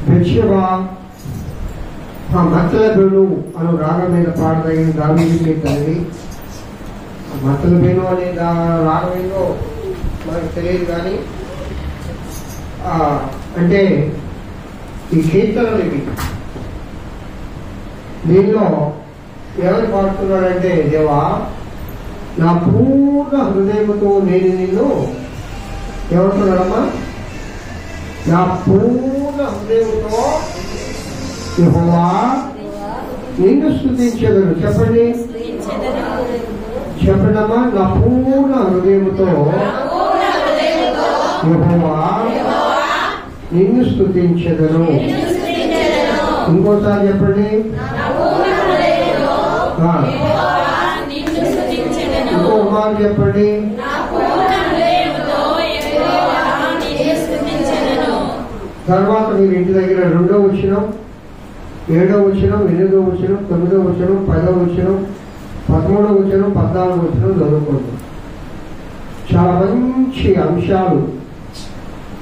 Bathsheba మత్తలబేను అను రాగం మీద పాడదగిన దావీదు తల్లి. మత్తలబేను అనే రాగం ఏదో మనకు తెలియదు, కానీ అంటే ఈ కీర్తనలు ఇవి. దీనిలో ఎవరు పాడుతున్నాడంటే, దేవా నా పూర్ణ హృదయంతో నేను నిన్ను, ఏమంటున్నాడమ్మా, నా పూర్ణ హృదయంతో యెహోవా నిన్ను స్తుతించెదను. చెప్పండి చెప్పండమ్మా, నా పూర్ణ హృదయంతో యెహోవా నిన్ను స్తుతించెదను. ఇంకోసారి చెప్పండి, ఇంకో మాట చెప్పండి. తర్వాత మీరు ఇంటి దగ్గర 2వ వచనం, 7వ వచనం, 8వ వచనం, 9వ వచనం, 10వ వచనం, 13వ వచనం, 14వ వచనం చదువుకోండి. చాలా మంచి అంశాలు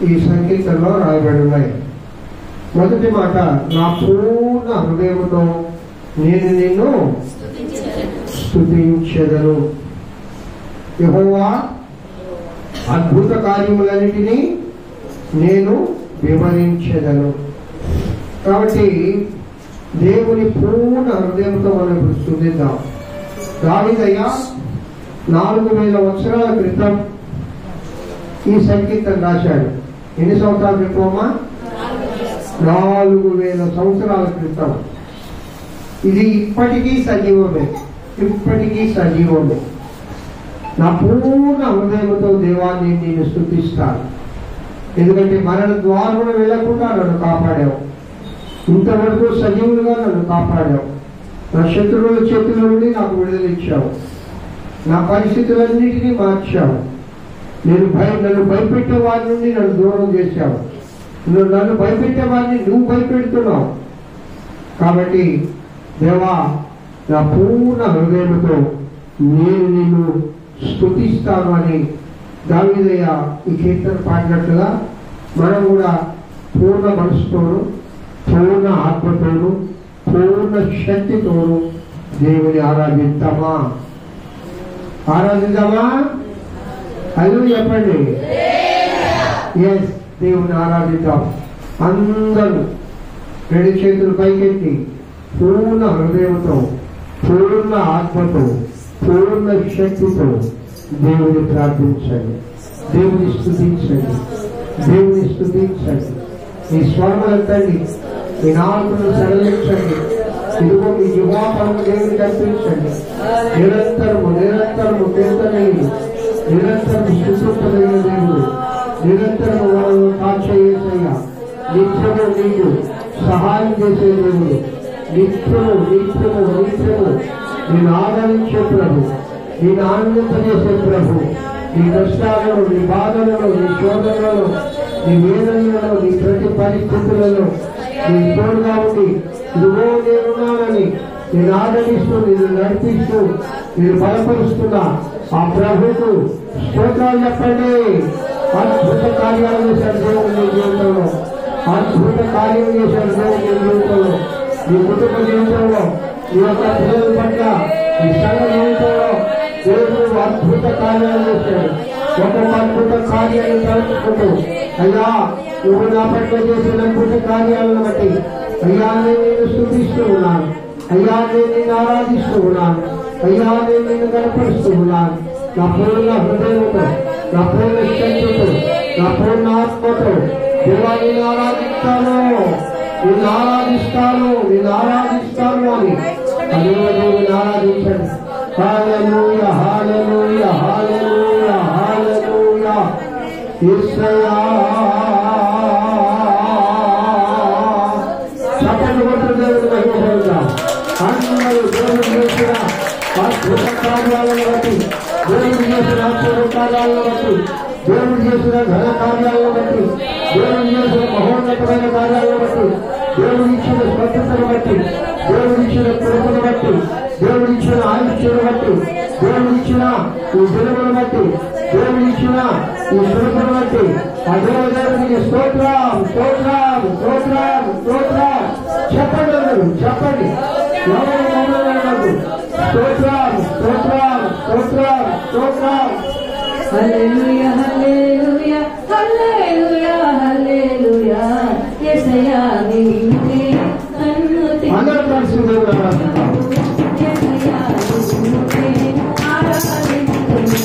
ఈ సంకీర్తనలో రాయబడి ఉన్నాయి. మొదటి మాట, నా పూర్ణ హృదయంతో నేను నిన్ను స్తుతించెదను. యెహోవా అద్భుత కార్యములన్నిటినీ నేను వివరించెదను. కాబట్టి దేవుని పూర్ణ హృదయంతో మనం స్తుతిద్దాం. దావీదయ్య 4000 సంవత్సరాల క్రితం ఈ సంకీర్తన రాశాడు. ఎన్ని సంవత్సరాల క్రితమా? 4000 సంవత్సరాల క్రితం. ఇది ఇప్పటికీ సజీవమే, ఇప్పటికీ సజీవమే. నా పూర్ణ హృదయంతో దేవాన్ని నేను స్తుతిస్తాను. ఎందుకంటే మరణ ద్వారమున వెళ్లకుండా నన్ను కాపాడావు. ఇంతవరకు సజీవులుగా నన్ను కాపాడావు. నా శత్రువుల చేతుల నుండి నాకు విడుదల ఇచ్చావు. నా పరిస్థితులన్నిటినీ మార్చావు. నన్ను భయపెట్టే వారి నుండి నన్ను దూరం చేశావు. నన్ను భయపెట్టే వారిని నువ్వు భయపెడుతున్నావు. కాబట్టి దేవా, నా పూర్ణ హృదయంతో నేను నిన్ను స్తుతిస్తాను అని దావీదయ్య ఈ కీర్తన పాడినట్లుగా మనం కూడా పూర్ణ మనసుతోను, పూర్ణ ఆత్మతోను, పూర్ణ శక్తితోను దేవుని ఆరాధిద్దామా? అది చెప్పండి. ఎస్, దేవుని ఆరాధిద్దాం. అందరూ 2 చేతులు పైకెత్తి పూర్ణ హృదయంతో, పూర్ణ ఆత్మతో, పూర్ణ శక్తితో దేవుని ప్రార్థించండి, దేవుని స్తుతించండి, దేవుని స్తుతించండి. మీ స్వరములంతండి, మీ నాలుకను సడలించండి. ఇదిగో మీ యువాపరము దేవుని కల్పించండి. నిరంతరము నిరంతరము కీర్తనలు, నిరంతరము స్తుతించదగిన దేవుడు, నిరంతరము వాళ్ళను కాచేయ, నిత్యము నీకు సహాయం చేసే దేవుడు, నిత్యము నిత్యము నిత్యము నేను ఆదరించే ప్రభు, నేను ఆనందింపజేసే ప్రభు. నీ కష్టాలలో, నీ బాధలలో, నీ శోధనలలో, నీ వేదనలలో, నీ ప్రతి పరిస్థితులలో నీ తోడుగా ఉండి ఇదిగో నేనున్నానని నేను ఆదరిస్తూ, నేను నడిపిస్తూ, నేను బలపరుస్తున్నా ఆ ప్రభుకు స్తోత్రాలు చెప్పండి. అద్భుత కార్యాలు చేశాడు దేవుడు నీ జీవితంలో, అద్భుత కార్యం చేశాడు దేవుడు నీ జీవితంలో, నీ కుటుంబ జీవితంలో, నీ యొక్క పిల్లల పట్ల, నీ సంఘ జీవితంలో దేవుడు అద్భుత కార్యాలు చేశాడు. ఒక్కొక్క అద్భుత కార్యాలను తలుచుకుంటూ, అయ్యా నువ్వు నా పట్ల చేసిన అద్భుత కార్యాలను బట్టి అయ్యా నేను స్తుతిస్తూ ఉన్నాను, అయ్యా నేను నిన్ను ఆరాధిస్తూ ఉన్నాను, అయ్యా నేను నిన్ను కనపరుస్తూ ఉన్నాను. నా పూర్ణ హృదయంతో, నా పూర్ణ శక్తితో, నా పూర్ణ ఆత్మతో దేవా నిన్ను ఆరాధిస్తాను, నిన్ను ఆరాధిస్తాను, నిన్ను ఆరాధిస్తాను అని దేవుని ఆరాధించండి. హల్లెలూయా, హల్లెలూయా, హల్లెలూయా, హల్లెలూయా. యేసయ్యా చప్పట్లు కొట్టు దేవుని మహిమపరుద్దాం. అందరూ దేవుడు చేసిన అద్భుత కార్యాలను బట్టి, దేవుడు చేసిన ఆశ్చర్య కార్యాలను బట్టి, దేవుడు చేసిన ఘన కార్యాలను బట్టి, దేవుడు చేసిన మహోన్నతమైన కార్యాలను బట్టి, దేవుడు ఇచ్చిన స్వచ్ఛతను బట్టి, దేవుడు ఇచ్చిన కృపను బట్టి, దేవుడు ఇచ్చిన ఆయుష్ను బట్టి, దేవుడు ఇచ్చిన ఈ దినమును బట్టి, దేవుడు ఇచ్చిన ఈ సులభను బట్టి ఆ దేవునికి స్తోత్రం స్తోత్రం స్తోత్రం చెప్పండి ఎవరు మమ్మల్ని స్తోత్రం స్తోత్రం స్తోత్రం స్తోత్రం. హల్లెలూయా హల్లెలూయా హల్లెలూయా హల్లెలూయా యేసయ్యా నీవే సన్నుతి అందరూ కలిసి యేసయ్యా నీవే ఆరాధించుము.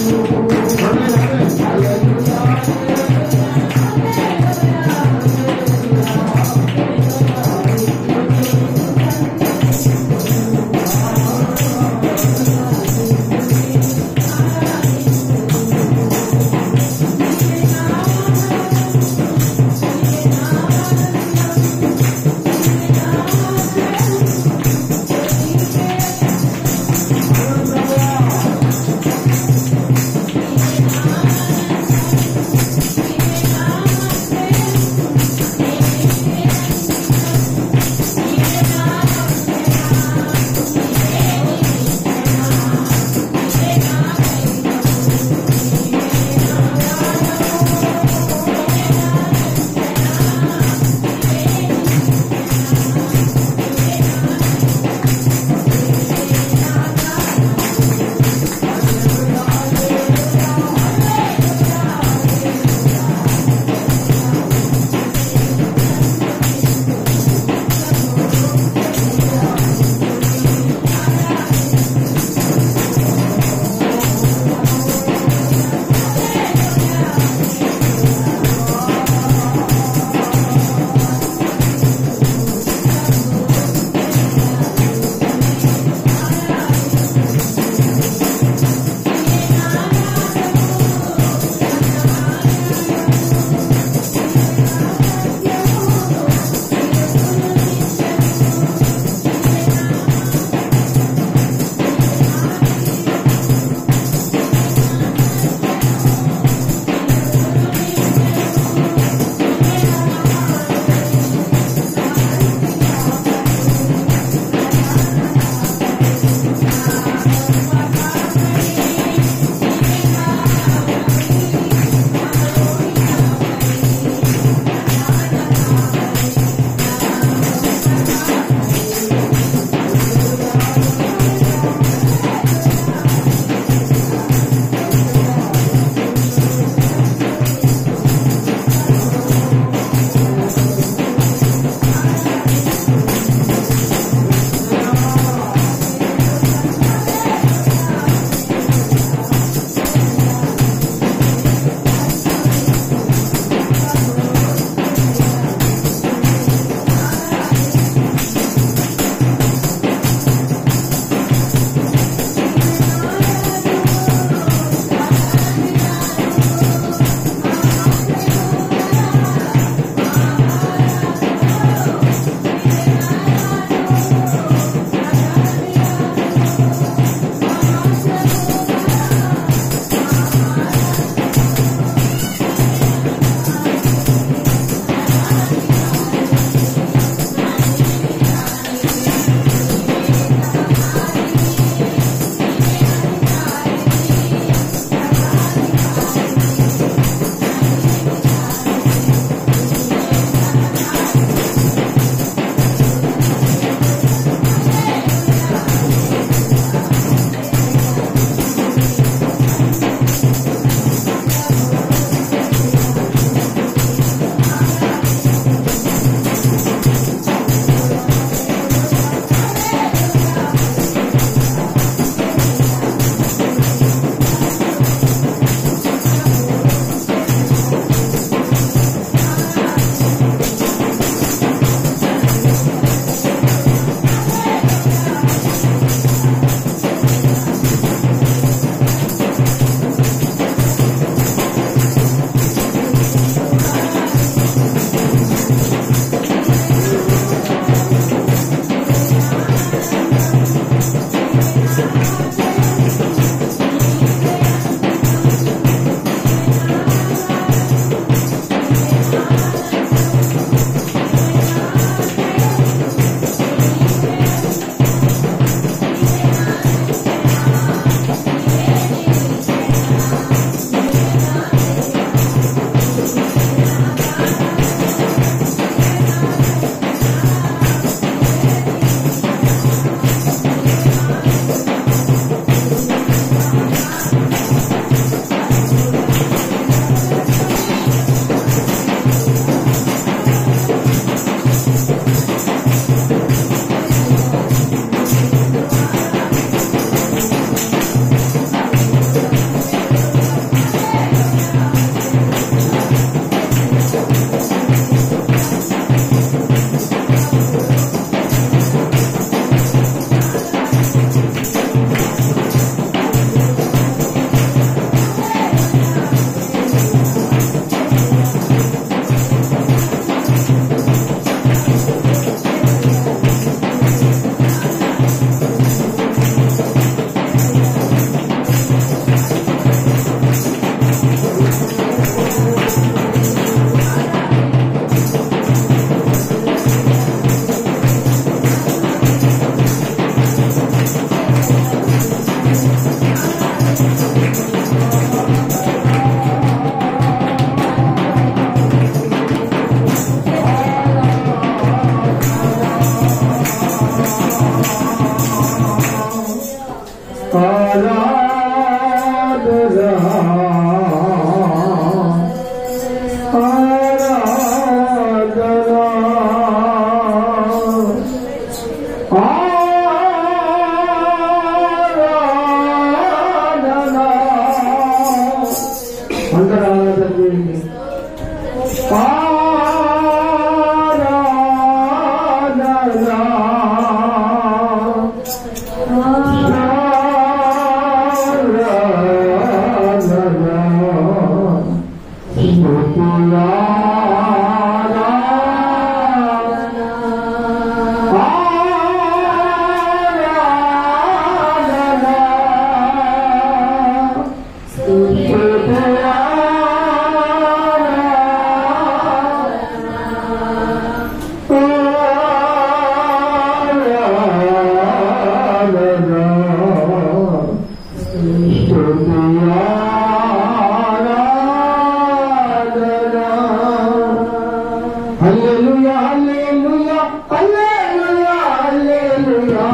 హల్లెలూయా హల్లెలూయా హల్లెలూయా హల్లెలూయా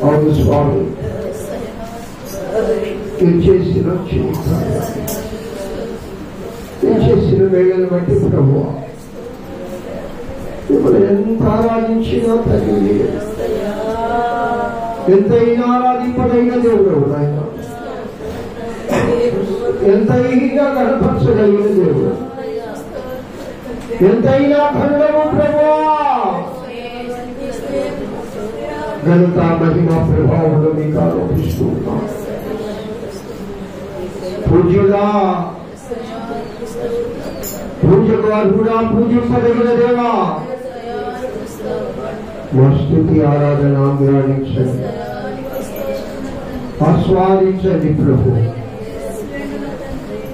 అవును స్వామి, చేసిన చేసిన వేళను బట్టి ప్రభువా మిమ్మల్ని ఎంత ఆరాధించినా తల్లి, ఎంతైనా ఆరాధింపదైన దేవుడు ఆయన, ఎంతైనా కనపరచగలిగిన దేవుడు, ఎంతైనా ఖండము ప్రభువా. ఘనత మహిమ ప్రభావంలో మీకు ఆరోపిస్తూ ఉన్నాం. పూజ్యుడా, పూజకు అర్హుడా, పూజింపదగిన దేవా, మా స్తుతి ఆరాధన ఆగ్రహించండి, ఆస్వాదించండి ప్రభు.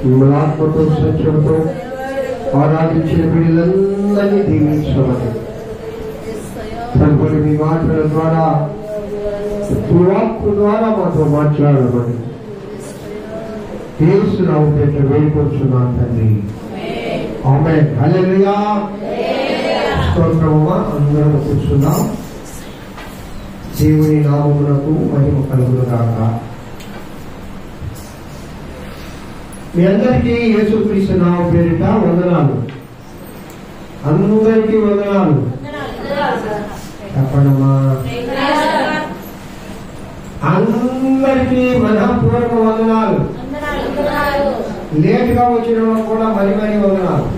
మిమ్మల్ని ఆత్మతో సత్యంతో ఆరాధించిన వీళ్ళందరినీ దీవించమని ప్రభుని మీ మాటల ద్వారా, వాక్కు ద్వారా మాతో మాట్లాడమని యేసు నామమున వేడుకొంచున్నాను తండ్రి, ఆమేన్. హల్లెలూయా. స్తోత్రమమ్మా. అందరం కూర్చున్నాం. దేవుని నామమునకు మహిమ కలుగును గాక. మీ అందరికీ యేసుక్రీస్తు నామం పేరిట వందనాలు. అందరికీ వందనాలు చెప్పండమ్మా. అందరికీ మనఃపూర్వక వందనాలు. లేటుగా వచ్చిన కూడా మరి వందనాలు.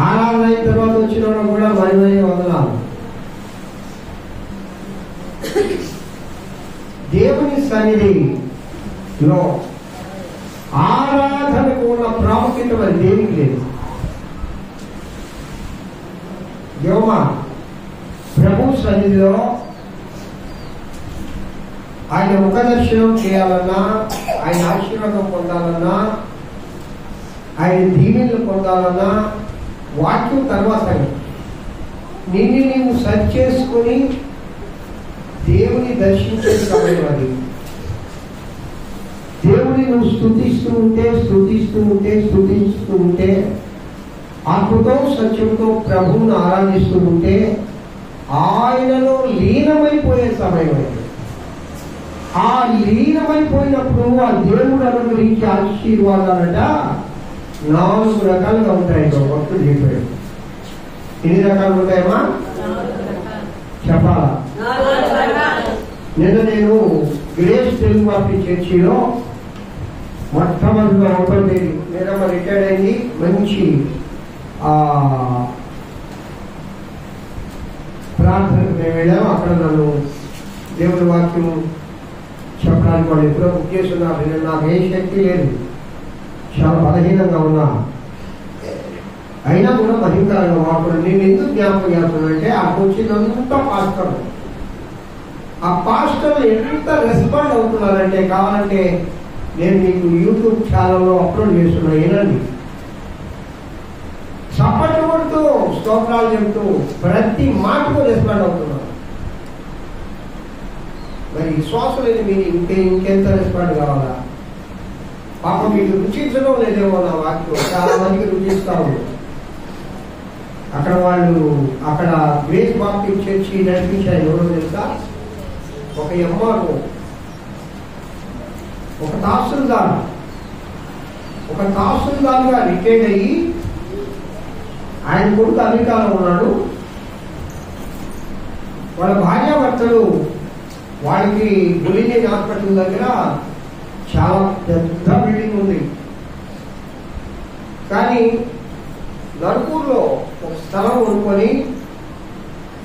ఆరాధన అయిన తర్వాత వచ్చిన కూడా మరి వందనాలు. దేవుని సన్నిధిలో ఆరాధనకు ఉన్న ప్రాముఖ్యత మరి దేనికి లేదు. యోమా ప్రభు సన్నిధిలో ఆయన ముఖ దర్శనం చేయాలన్నా, ఆయన ఆశీర్వాదం పొందాలన్నా, ఆయన దీవెనలు పొందాలన్నా వాక్యం తర్వాత నిన్ను నీవు సరి చేసుకుని దేవుని దర్శించే సమయం అది. దేవుని నువ్వు స్తుతిస్తూ ఉంటే ఆత్మతో సత్యంతో ప్రభువును ఆరాధిస్తూ ఉంటే ఆయనలో లీనమైపోయే సమయం అది. ఆ లీనమైపోయినప్పుడు ఆ దేవుడు అనుగ్రహించే ఆశీర్వాదాలట 4 రకాలుగా ఉంటాయి. భక్తుడు చెప్పాడు. ఎన్ని రకాలు ఉంటాయమ్మా చెప్పాలా? నేను గ్రేస్ తెలుగు వారి చర్చిలో మొట్టమొదటిగా ఓపెన్ తేదీ నేనమ్మ రిటైర్డ్ అయింది. మంచి ప్రార్థనకు మేము వెళ్ళాము. అక్కడ నన్ను దేవుని వాక్యం చెప్పడానికి వాళ్ళు ఎప్పుడో బుక్ చేస్తున్నారు. నేను నాకు ఏ శక్తి లేదు, చాలా బలహీనంగా ఉన్నా, అయినా కూడా మహిమకరంగా వాడుకుని నేను ఎందుకు జ్ఞాపకం చేస్తున్నానంటే ఆ వచ్చినంత పాస్టర్, ఆ పాస్టర్లు ఎంత రెస్పాండ్ అవుతున్నారంటే కావాలంటే నేను మీకు యూట్యూబ్ ఛానల్లో అప్లోడ్ చేస్తున్నా, ఏనండి. చప్పట్లు కొడుతూ స్తోత్రాలు చెబుతూ ప్రతి మాటకు రెస్పాండ్ అవుతున్నారు. మరి విశ్వాసం లేని మీరు ఇంకెంత రెస్పాండ్ కావాలా? పాప మీకు రుచించడం లేదేమో నా వాక్యం చాలా మందికి రుచిస్తా ఉంది. అక్కడ వాళ్ళు అక్కడ గ్రేస్ బాప్టిస్ట్ చర్చి నడిపించారు. ఎవరో తెలుసా? ఒక ఎంఆర్ఓ, ఒక తహసీల్దార్గా రిటైర్డ్ అయ్యి ఆయన కొడుకు అమెరికాలో ఉన్నాడు. వాళ్ళ భార్యాభర్తలు వాడికి బులింగ్ హాస్పిటల్ దగ్గర చాలా పెద్ద బిల్డింగ్ ఉంది. కానీ నర్పూర్లో ఒక స్థలం కొనుక్కొని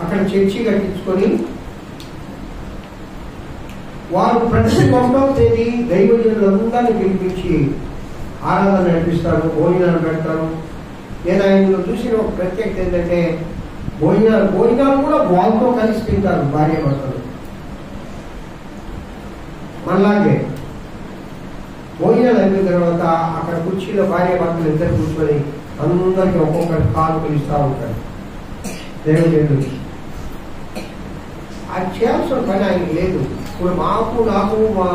అక్కడ చర్చి కట్టించుకొని వారు ప్రతి 9వ తేదీ దైవజనులందరినీ పిలిపించి ఆరాధన నడిపిస్తారు, భోజనాలు పెడతారు. నేను ఆయనలో చూసిన ఒక ప్రత్యేకత ఏంటంటే భోజనాలు కూడా వాళ్ళతో కలిసి తింటారు భార్య భర్తలు. మనలాగే భోజనాలు అయిపోయిన తర్వాత అక్కడ కుర్చీలో భార్య భర్తలు ఇద్దరు కూర్చొని అందరికీ ఒక్కొక్కరి కాలు పిలుస్తూ ఉంటారు దేవుడు. అది చేయాల్సిన పని ఆయనకి లేదు. ఇప్పుడు నాకు మా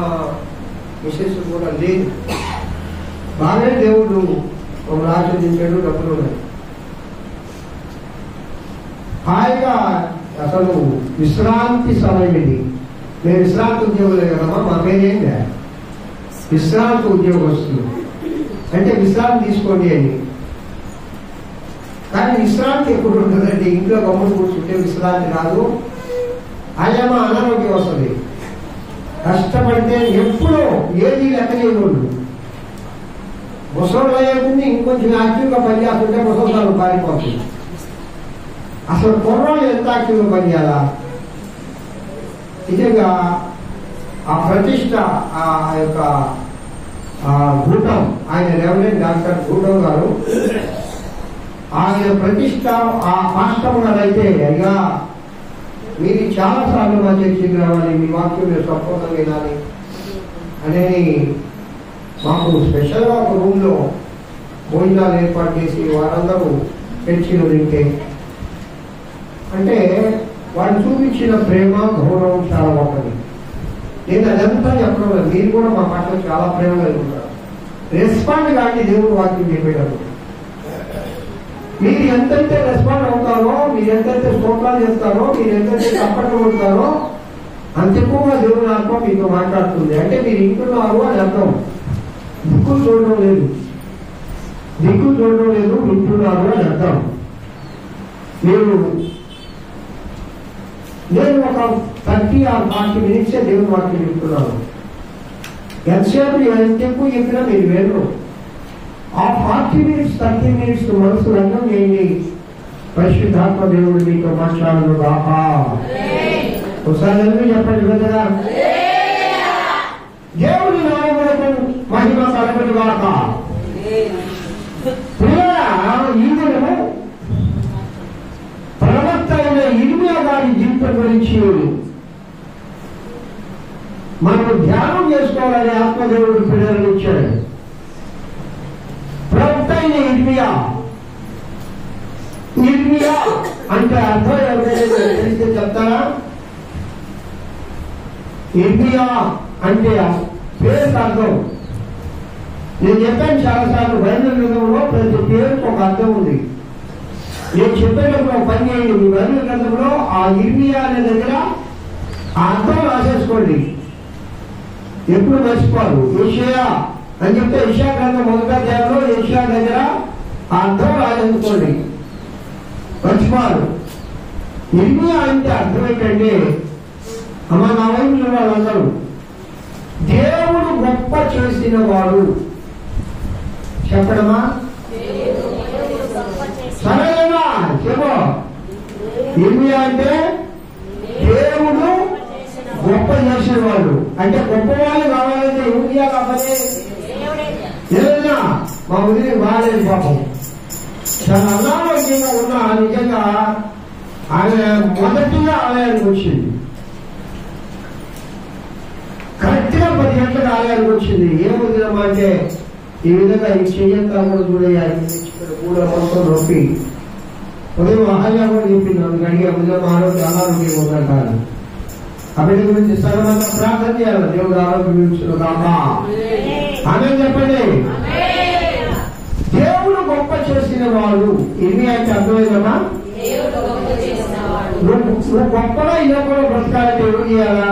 మిసెస్ కూడా లేదు. బాగానే దేవుడు ఆచరించాడు, డబ్బులు ఉన్నాయి. హాయిగా అసలు విశ్రాంతి సమయం ఇది. మేము విశ్రాంతి ఉద్యోగులే కదమ్మా, మా పేరేంటి విశ్రాంతి ఉద్యోగస్తులు అంటే విశ్రాంతి తీసుకోండి అని. కానీ విశ్రాంతి ఎప్పుడు ఉంటుందండి? ఇంట్లో గమ్ములు కూర్చుంటే విశ్రాంతి రాదు. ఆయమ అనారోగ్యం వస్తుంది. కష్టపడితే ఎప్పుడో ఏది లెక్కలేని ముసలు అయ్యేది ఇంకొంచెం యాక్టివ్గా పనిచేస్తుంటే ముసలు పారిపోతుంది. అసలు కుర్రోళ్ళు ఎంత యాక్టివ్గా పనిచేయాలా? నిజంగా ఆ ప్రతిష్ట ఆ యొక్క గూటం, ఆయన రెవరెండ్ డాక్టర్ గూటం గారు, ఆయన ప్రతిష్ట ఆ పాస్టర్ గారు అయితే అయ్యా మీరు చాలా సార్లు మా చర్చికి రావాలి, మీ వాక్యం మీరు సంపూర్ణంగా వినాలి అనేది మాకు స్పెషల్గా ఒక రూమ్లో భోజనాలు ఏర్పాటు చేసి వారందరూ చర్చిలో తింటే అంటే వాళ్ళు చూపించిన ప్రేమ గౌరవం చాలా గొప్పది. నేను అదంతా చెప్పడం లేదు, మీరు కూడా మా పట్ల చాలా ప్రేమ కలిగి ఉంటారు. రెస్పాండ్ కానీ దేవుడు వాక్యం చెప్పేటప్పుడు మీరు ఎంతైతే రెస్పాండ్ అవుతారో, మీరు ఎంతైతే స్తోత్రాలు చేస్తారో, మీరు ఎంతైతే తప్పట్లు కొడతారో అంత ఎక్కువగా దేవుని ఆత్మ మీతో మాట్లాడుతుంది. అంటే మీరు ఇంటున్నారు అని అర్థం. దిక్కులు చూడడం లేదు, వింటున్నారు అని అర్థం. నేను ఒక 30 or 40 minutes దేవుని వాక్యం చెప్తున్నాను. ఎంతసేపు ఎంత ఎక్కువ చెప్పినా మీరు వేరు. ఆ 40 minutes 30 minutes మనసు రంగం చేయండి. పరిశుద్ధాత్మ దేవుడు మీతో మాట్లాడను గాక. ఒకసారి చెప్పండి కదా, దేవుడి నామమునకు మహిమ కలుగును గాక. ఈమెను ప్రవక్త అయిన ఇర్మియా గారి జీవితం గురించి మనము ధ్యానం చేసుకోవాలని ఆత్మదేవుడు పిల్లలను ఇచ్చాడు. ప్రవక్త అయిన ఇర్మియా అంటే అర్థం ఎవరైనా తెలిస్తే చెప్తారా? ఇర్మియా అంటే పేరుకి అర్థం. నేను చెప్పాను చాలాసార్లు, బైబిల్ గ్రంథంలో ప్రతి పేరుకు ఒక అర్థం ఉంది. నేను చెప్పేటప్పుడు ఒక పని చేయండి, మీ బైబిల్ గ్రంథంలో ఆ ఇర్మియా అనే దగ్గర ఆ అర్థం రాసేసుకోండి, ఎప్పుడు మర్చిపోరు. యెషయా అని చెప్తే యెషయా గ్రంథం 1వ అధ్యాయంలో యెషయా దగ్గర ఆ అర్థం రాసేసుకోండి, మర్చిపోరు. ఇర్మియా అంటే అర్థం ఏంటంటే, అమ్మ నా వైపు వాళ్ళందరూ దేవుడు గొప్ప చేసిన వాడు చెప్పడమా? సరేనా? చెప్పు. ఇర్మియా అంటే దేవుడు గొప్ప చేసిన వాళ్ళు అంటే గొప్ప వాళ్ళు కావాలంటే ఎవరు కావాలి? ఏదైనా మా ఉదయం బాగాలేదు పాపం, చాలా అనారోగ్యంగా ఉన్నా నిజంగా ఆమె మొదటిగా ఆలయానికి వచ్చింది. కరెక్ట్ గా 10 గంటలకు ఆలయానికి వచ్చింది. ఏముందమ్మా అంటే ఈ విధంగా ఈ చెయ్యంతా కూడా చూడేయాలి కూడా మొత్తం నొప్పి. ఉదయం ఆహార్యం కూడా చెప్పింది, అందుకు అడిగే ఉదయం అనారోగ్యం ఉందంటారు. ఆ బిడ్డ గురించి సర్వంతా ప్రార్థన చేయాలి, దేవుడు ఆరోగ్యం ఇచ్చిన కాక. ఆమె చెప్పండి, దేవుడు గొప్ప చేసిన వాడు. ఇవి అయితే అర్థమైందమ్మా. నువ్వు గొప్పగా ఇలా కూడా బ్రతకాలంటే ఎవరు చేయాలా?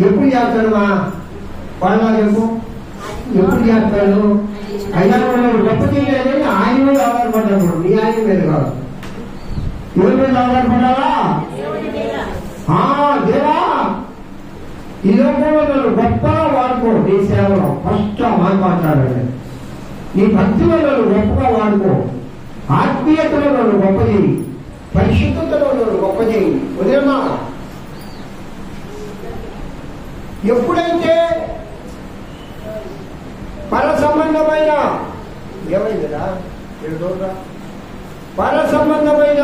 ఎప్పుడు చేస్తాడమ్మా? వాళ్ళ ఎప్పుడు చేస్తాడు? అయినా కూడా గొప్ప చేయలేదని ఆయన మీద ఆధారపడ్డాడు. నీ ఆయన మీద కాదు, ఎవరి మీద ఆధారపడాలా? దేవా ఈ లోకంలో నన్ను గొప్పగా వాడుకో, నీ సేవలో ఫస్ట్ మాట మాట్లాడాలి. నీ భక్తిలో నన్ను గొప్పగా వాడుకో, ఆత్మీయతలో నన్ను గొప్ప చేయి, పరిశుద్ధతలో నన్ను గొప్ప చేయి. ఉదయమా ఎప్పుడైతే పర సంబంధమైన ఏమైందిరా పర సంబంధమైన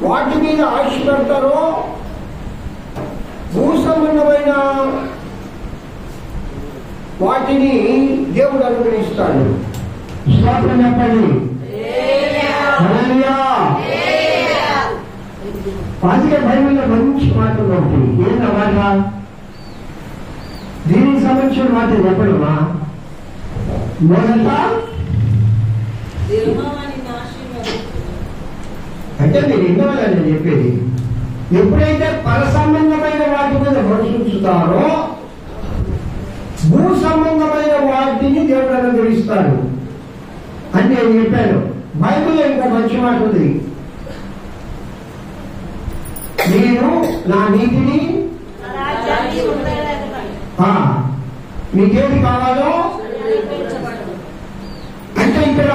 వాటి మీద ఆశ పెడతారో భూ సంబంధమైన వాటిని దేవుడు అనుగ్రహిస్తాడు. స్తోత్రం చెప్పండి. పాతిక బైబిల్లో మంచి మాటలు ఉంటాయి. ఏంటన్నమాట? దీనికి సంబంధించిన మాట చెప్పడమా? మొదట అంటే మీరు ఇన్నవాళ్ళని నేను చెప్పేది, ఎప్పుడైతే పర సంబంధమైన వాటి మీద మనసుంచుతారో భూ సంబంధమైన వాటిని దేవుడు అనుగ్రహిస్తాడు అని నేను చెప్పాను. బైబిల్లో ఇంకో మంచి మాట ఉంది, నేను నా నీతిని మీకేది కావాలో అంటే ఇక్కడ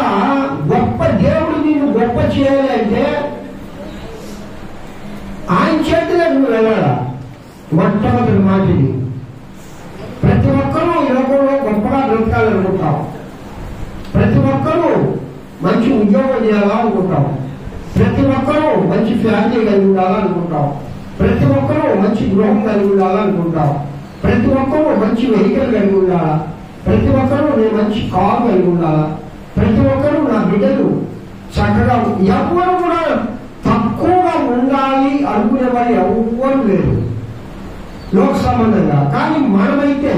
గొప్ప దేవుడు నేను గొప్ప చేయాలి అంటే ఆయన చేతిలో నువ్వు వెళ్ళాలా? మొట్టమొదటి మాటిది. ప్రతి ఒక్కరూ ఈ లోకంలో గొప్పగా బ్రతకాలనుకుంటాం, ప్రతి ఒక్కరూ మంచి ఉద్యోగం చేయాలనుకుంటాం, ప్రతి ఒక్కరూ మంచి ఫ్యామిలీ కలిగి ఉండాలనుకుంటాం, ప్రతి ఒక్కరూ మంచి గృహం కలిగి ఉండాలనుకుంటాం, ప్రతి ఒక్కరూ మంచి వెహికల్ కలిగి ఉండాలా, ప్రతి ఒక్కరూ నేను మంచి కారు కలిగి ఉండాలా, ప్రతి ఒక్కరూ నా బిడ్డలు చక్కగా, ఎవరు కూడా తక్కువగా ఉండాలి అనుకునే వారు ఎవరు లేరు లోక సంబంధంగా. కానీ మనమైతే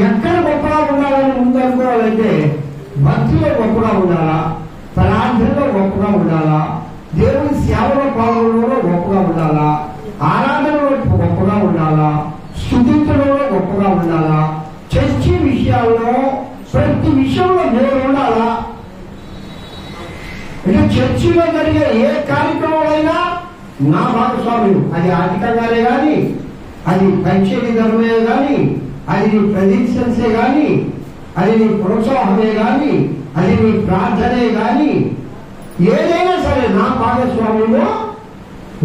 ఎక్కడ గొప్పగా ఉండాలని ముందనుకోవాలంటే భక్తిలో గొప్పగా ఉండాలా, ప్రార్థనలో గొప్పగా ఉండాలా, దేవుని సేవలో పాల్గొనడంలో గొప్పగా ఉండాలా, ఆరాధనలో గొప్పగా ఉండాలా, స్తుతించడంలో గొప్పగా ఉండాలా, చర్చి విషయాల్లో ప్రతి విషయంలో దేవుడు ఉండాలా. అంటే చర్చిలో జరిగే ఏ కార్యక్రమాలైనా నా భాగస్వామ్యం, అది ఆర్థికంగానే కానీ, అది పంచాయతీ ధర్మే కానీ, అది నీ ప్రదీక్షన్సే కానీ, అది నీ ప్రోత్సాహమే కానీ, అది నీ ప్రార్థనే కానీ, ఏదైనా సరే నా భాగస్వామ్యము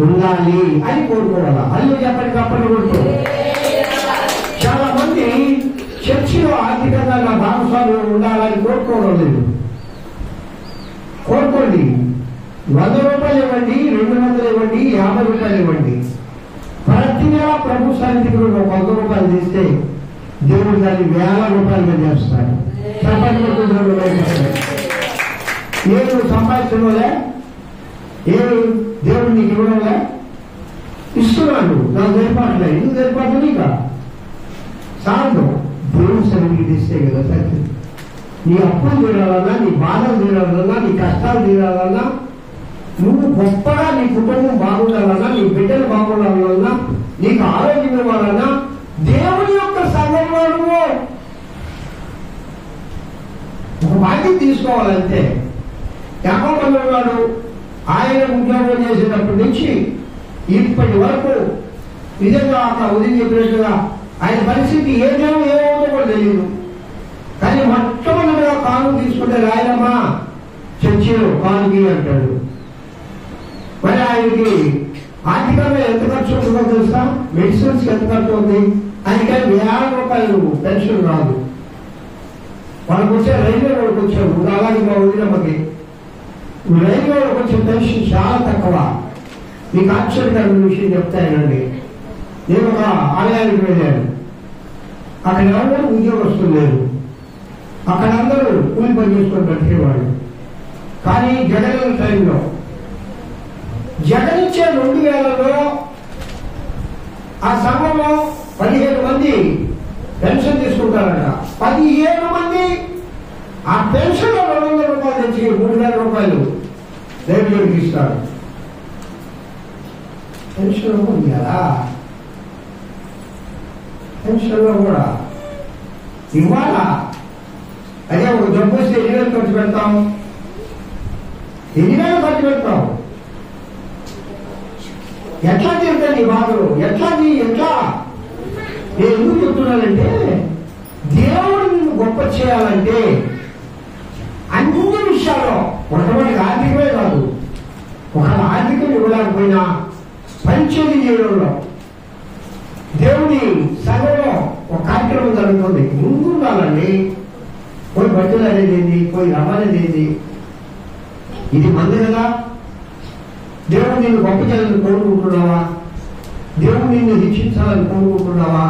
ఉండాలి అని కోరుకోవాలా. అది ఎప్పటికప్పుడు కొడుకో. చాలా మంది చర్చిలో ఆర్థికంగా నా భాగస్వామ్యం ఉండాలని కోరుకోవడం లేదు. కోరుకోండి, 100 రూపాయలు ఇవ్వండి, 200 ఇవ్వండి, 50 రూపాయలు ఇవ్వండి. ప్రతి నెల ప్రభు సన్నిధికి 100 రూపాయలు తీస్తే దేవుడు దాన్ని 1000 రూపాయలుగా చేస్తాడు. నేను సంపాదించడంలే, ఏమి దేవుడు నీకు ఇవ్వడంలే, ఇస్తున్నాడు. నాకు ఏర్పాట్లే, ఎందుకు ఏర్పాటు నీక సాగు దేవుడు సన్నిధికి తీస్తే కదా సత్యం. నీ అప్పులు తీరాలన్నా, నీ బాధలు తీరాలన్నా, నీ కష్టాలు తీరాలన్నా, నువ్వు గొప్పగా నీ కుటుంబం బాగుండాలన్నా, నీ బిడ్డలు బాగుండాలన్నా, నీకు ఆరోగ్యం ఇవ్వాలన్నా దేవుని యొక్క సంఘంలో నువ్వు ఒక బాధ్యత తీసుకోవాలంటే. యాకోబు వాడు ఆయన ఉద్యోగం చేసేటప్పటి నుంచి ఇప్పటి వరకు నిజంగా అక్కడ ఉదయం చెప్పినట్టుగా ఆయన పరిస్థితి ఏమవుతుందో కూడా తెలియదు. కానీ మొట్టమొదటిగా కాను తీసుకుంటే రాయలమ్మా చర్చిలో కానుకి అంటాడు. మరి ఆయనకి ఆర్థికంగా ఎంత ఖర్చు ఉంటుందో తెలుసా? మెడిసిన్స్ ఎంత ఖర్చు ఉంది? ఆయనకి ₹1000 పెన్షన్ రాదు. వాళ్ళకి వచ్చే రైల్వే వాళ్ళకి వచ్చారు. అలాగే మా వదినమ్మకి రైల్వే వాళ్ళకి వచ్చే పెన్షన్ చాలా తక్కువ. మీకు ఆశ్చర్యకరమైన విషయం చెప్తానండి. నేను ఒక ఆలయానికి వెళ్ళాను. అక్కడ ఎవరు ఉద్యోగస్తులు లేరు. అక్కడ అందరూ కూలి పని చేసుకొని బతికేవాళ్ళు. కానీ జగన్ టైంలో జగన్ ఇచ్చే 2000లో ఆ సంఘంలో 15 మంది పెన్షన్ తీసుకుంటారట. 15 మంది ఆ పెన్షన్ ₹200 తెచ్చి ₹3000 దేవుడికి ఇస్తారు. పెన్షన్ ఉంది కదా, పెన్షన్లో కూడా ఇవ్వాలా? అదే ఒక జబ్బు వస్తే 8,000 ఖర్చు పెడతాం, 8,000 ఖర్చు పెడతాం. ఎట్లా తీరుతాను ఈ బాధలు? ఎట్లా నేను ఎందుకు చెప్తున్నానంటే, దేవుడు నిన్ను గొప్ప చేయాలంటే అన్ని విషయాల్లో, మొట్టమొదటి ఆర్థికమే కాదు, ఒక ఆర్థికం ఇవ్వలేకపోయినా పంచేది చేయడంలో, దేవుని సభలో ఒక కార్యక్రమం జరుగుతుంది, ముందు ఉండాలండి. పోయి బట్టలు అనేది ఏంది, పోయి రమ్మనేది ఏంది? ఇది మంది కదా. దేవుడు నిన్ను గొప్ప చేయాలని కోరుకుంటున్నావా? దేవుడు నిన్ను రక్షించాలని కోరుకుంటున్నావా?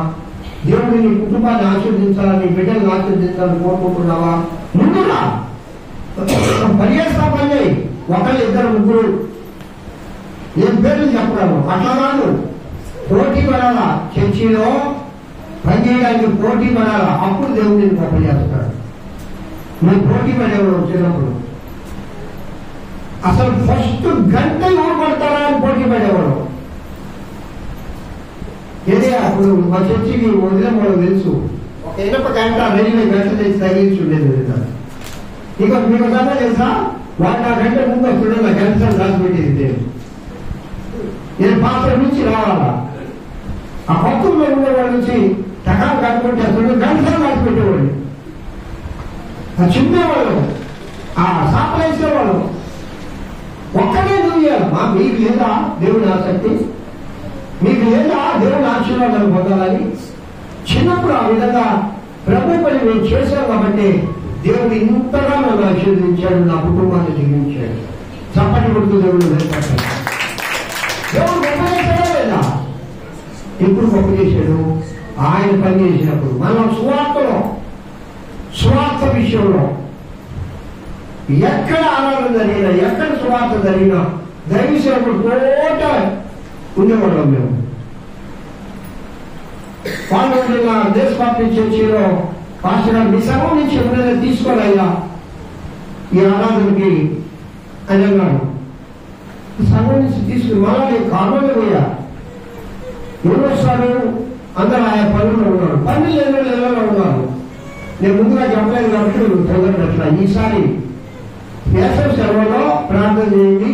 దేవుడు నీ కుటుంబాన్ని ఆశీర్వదించాలని, బిడ్డలను ఆశీర్వదించాలని కోరుకుంటున్నావా? ముందుగా పరిగెత్తా పని చేయి. 1, 2, 3 నేను పేర్లు చెప్పగలను. అట్లా కాదు, పోటీ పడాలా. చర్చిలో పనిచేయడానికి పోటీ పడాలా. అప్పుడు దేవుడు నేను గొప్ప చేస్తాడు. నువ్వు పోటీ పడేవాడు వచ్చినప్పుడు అసలు ఫస్ట్ గంట ఎవరు పడతారా అని పోటీ పడేవాడు. ఏదే అప్పుడు మా చర్చికి వదిలే వాళ్ళు తెలుసు, ఒక ఇనప గంట 2 గంటలు తెచ్చి తగిలించి ఉండేది. ఇక మీకు సంగ తెలుసా, వాడు నా గంట ముందు వస్తుండే నా గంట రాసి పెట్టేది. నేను పాత్ర నుంచి రావాలా, ఆ పక్కలో ఉండే వాళ్ళ నుంచి టకాలు కట్టుకుంటే అసలు గంటలు రాసి పెట్టేవాళ్ళు, ఆ చింపేవాళ్ళు, ఆ సాపలేసేవాళ్ళు. ఒక్కడే చూయాలమ్మా. మీకు లేదా దేవుని ఆసక్తి? మీకు లేదా దేవుని ఆశీర్వాదాలు పొందాలని? చిన్నప్పుడు ఆ విధంగా ప్రభు పని నేను చేశాను కాబట్టి దేవుడు ఇంతగా నన్ను ఆశీర్వదించాడు, నా కుటుంబాన్ని జీవించాడు. చప్పటి కొడుతూ దేవుడు వెళ్ళిపోతాడు. దేవుడు గొప్ప చేశాడా లేదా? ఎప్పుడు గొప్ప చేశాడు? ఆయన పని చేసినప్పుడు. మనం సువార్త విషయంలో ఎక్కడ ఆరాధన జరిగినా, ఎక్కడ సువార్త జరిగినా దైవ సేవకుడు తోట ఉండేవాళ్ళం మేము. పాల్గొన్న దేశపార్టీ చర్చిలో పాస్టర్ గారు మీ సభ నుంచి ఎవరైనా తీసుకోవాలయ్యా ఈ ఆరాధనకి అని అన్నాడు. సభ నుంచి తీసుకుని మళ్ళా నేను కారణంగా పోయా. ఎవరు వస్తారు? అందరూ ఆయా పనుల్లో ఉన్నారు. పనులు ఎవరో ఉన్నారు. నేను ముందుగా చెప్పలేదు కాబట్టి తొందరట్లా. ఈసారి వేసవి సెలవులో ప్రార్థన చేయండి,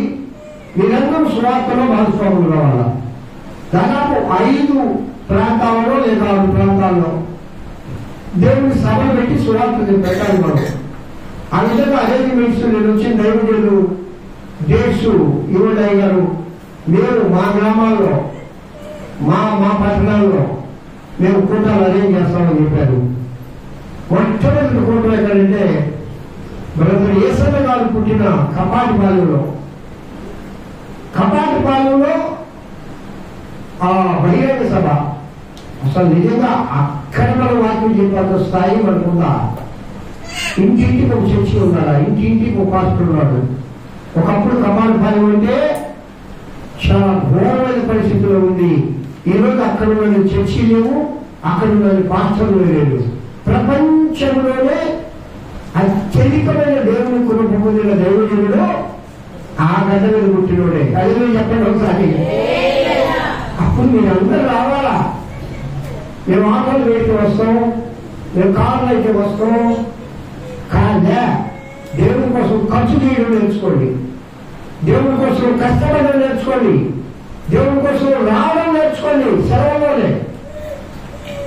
మీరందరూ సువార్తలో భాగస్వాములు కావాలా. దాదాపు 5 ప్రాంతాలలో లేదా 6 ప్రాంతాల్లో దేవుని సభలు పెట్టి సువార్త పెట్టాలి మనం. ఆ విధంగా అరేంజ్మెంట్స్ నేను వచ్చిన దైవజనులు డేట్స్ ఇవ్వండి అయ్యారు. మేము మా గ్రామాల్లో, మా పట్టణాల్లో మేము కూటాలు అరేంజ్ చేస్తామని చెప్పారు. మొట్టమొదటి కూటం ఎక్కడంటే బ్రదర్ ఏసన్న గారు పుట్టిన కపాటిపాలెంలో ఆ బహిరంగ సభ. అసలు నిజంగా అక్కడ మనం వాక్యం చెప్పేంత స్థాయి మనకుందా? ఇంటింటికి ఒక చర్చి ఉన్నాడా? ఇంటింటికి ఒక పాస్టర్ ఉన్నాడు. ఒకప్పుడు కపాటిపాలెం అంటే చాలా ఘోరమైన పరిస్థితిలో ఉంది. ఈరోజు అక్కడ ఉన్న చర్చి లేవు, అక్కడ ఉన్న పాస్టర్లు లేవు. ప్రపంచంలోనే అత్యధికమైన దేవుని కృప పొందిన దేవుడు ఆ గడ్డ మీద పుట్టినోడే. అది చెప్పండి ఒకసారి. అప్పుడు మీరు అందరూ రావాలా. మేము ఆటోలు వేసి వస్తాం, మేము కార్లు అయితే వస్తాం. కాదా దేవుని కోసం ఖర్చు చేయడం నేర్చుకోండి, దేవుని కోసం కష్టపడడం నేర్చుకోండి, దేవుని కోసం రావడం నేర్చుకోండి. సెలవులోనే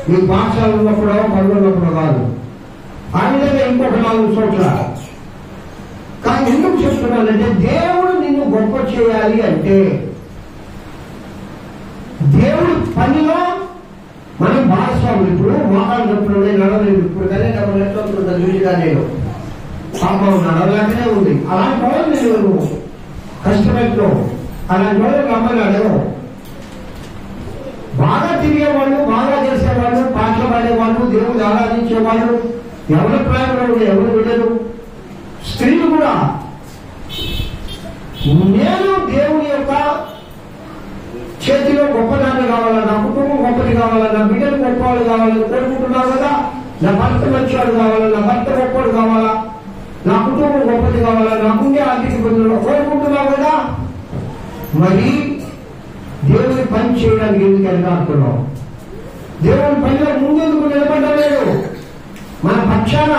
మీ పాఠశాల ఉన్నప్పుడు పనులు ఉన్నప్పుడు కాదు. ఆ విధంగా ఇంకొక 4 చోట్ల. కానీ ఎందుకు చెప్తున్నానంటే దేవుడు నిన్ను గొప్ప చేయాలి అంటే పనిలో మనం భాగస్వాములు. ఇప్పుడు మోకాలు నొప్పులు నడవలేదు, ఇప్పుడు కానీ డబ్బులు ఎట్లా ఉంటుందో చూసిగా నేను పాపం నడవలాంటినే ఉంది. అలాంటి వాళ్ళు నేను కష్టపెట్టను, అలాంటి వాళ్ళు రమ్మన్నాడు. బాగా తిరిగేవాళ్ళు, బాగా చేసేవాళ్ళు, పాటలు పాడేవాళ్ళు, దేవుడు ఆరాధించేవాళ్ళు, ఎవరి ప్రేమలు ఎవరు విడరు. స్త్రీలు కూడా నేను దేవుని యొక్క చేతిలో గొప్పదాన్ని కావాలా, నా కుటుంబం గొప్పది కావాలా, నా బిడ్డలు గొప్పవాళ్ళు కావాలని కోరుకుంటున్నావు కదా. నా భర్త మంచివాడు కావాలా, నా భర్త గొప్పవాడు కావాలా, నా కుటుంబం గొప్పది కావాలా, నాకుండే ఆర్థిక ఇబ్బందులు కోరుకుంటున్నావు కదా. మరి దేవుని పని చేయడానికి ఎందుకు ఎదురాడుతున్నావు? దేవుని పనిలో ముందెందుకు నిలబడలేదు? మన పక్షాన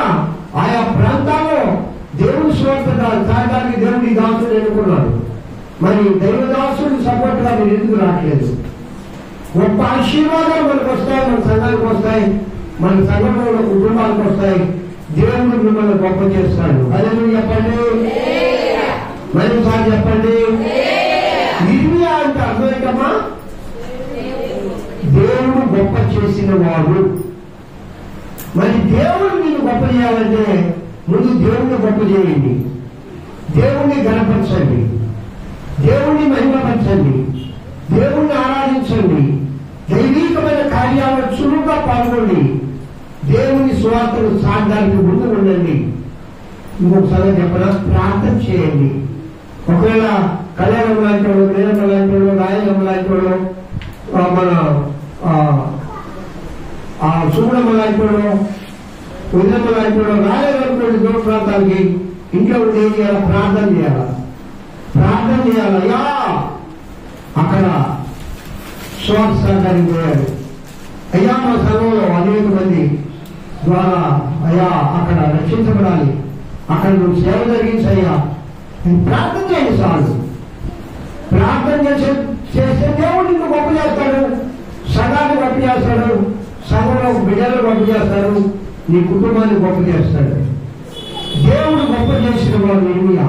ఆయా ప్రాంతాల్లో దేవుని స్వార్థ తాగడానికి దేవుడి దాసుడు ఎన్నుకున్నాడు. మరి దైవదాసుడు సపోర్ట్ గా మీరు ఎందుకు రావట్లేదు? గొప్ప ఆశీర్వాదాలు మనకు వస్తాయి, మన సంఘానికి వస్తాయి, మన సంఘంలో కుటుంబాలకు వస్తాయి. దేవుడు మిమ్మల్ని గొప్ప చేస్తాడు. అదే నువ్వు చెప్పండి, మరోసారి చెప్పండి. ఇర్మియా అంటే అర్థమేంటమ్మా? దేవుడు గొప్ప చేసిన వాడు. మరి దేవుడు మీరు గొప్ప చేయాలంటే ముందు దేవుడిని గొప్ప చేయండి, దేవుణ్ణి గణపరచండి, దేవుణ్ణి మహిమపరచండి, దేవుణ్ణి ఆరాధించండి, దైవికమైన కార్యాలను చురుగ్గా పాల్గొండి, దేవుని స్వార్థను సాగడానికి ముందు ఉండండి. ఇంకొకసారి చెప్పనా, ప్రార్థన చేయండి. ఒకవేళ కళ్యాణం లాంటి వాళ్ళు, ప్రేమ లాంటి వాళ్ళు, రాయలమ్మ లాంటి వాళ్ళు, మన సుబ్రహ్మ లాంటి వాళ్ళు, ఉదయమ్మ లాంటి వాళ్ళు రాయాలనుకోండి, దూర ప్రాంతానికి ఇంట్లో ఉండి ఏం చేయాలి? ప్రార్థన చేయాలా, ప్రార్థన చేయాలి. అయ్యా అక్కడ స్వార్థ సాగానికి పోయాడు. అయ్యా మా సంఘంలో అనేక మంది ద్వారా అయ్యా అక్కడ రక్షించబడాలి, అక్కడ నువ్వు సేవ జరిగించయ్యా. ప్రార్థన చేయండి చాలు. ప్రార్థన చేస్తే దేవుడు నిన్ను గొప్ప చేస్తాడు, సంఘాన్ని గొప్ప చేస్తాడు, సంఘంలో బిడ్డలు గొప్ప చేస్తాడు, నీ కుటుంబాన్ని గొప్ప చేస్తాడు. దేవుడు గొప్ప చేసిన వాడు ఇర్మియా.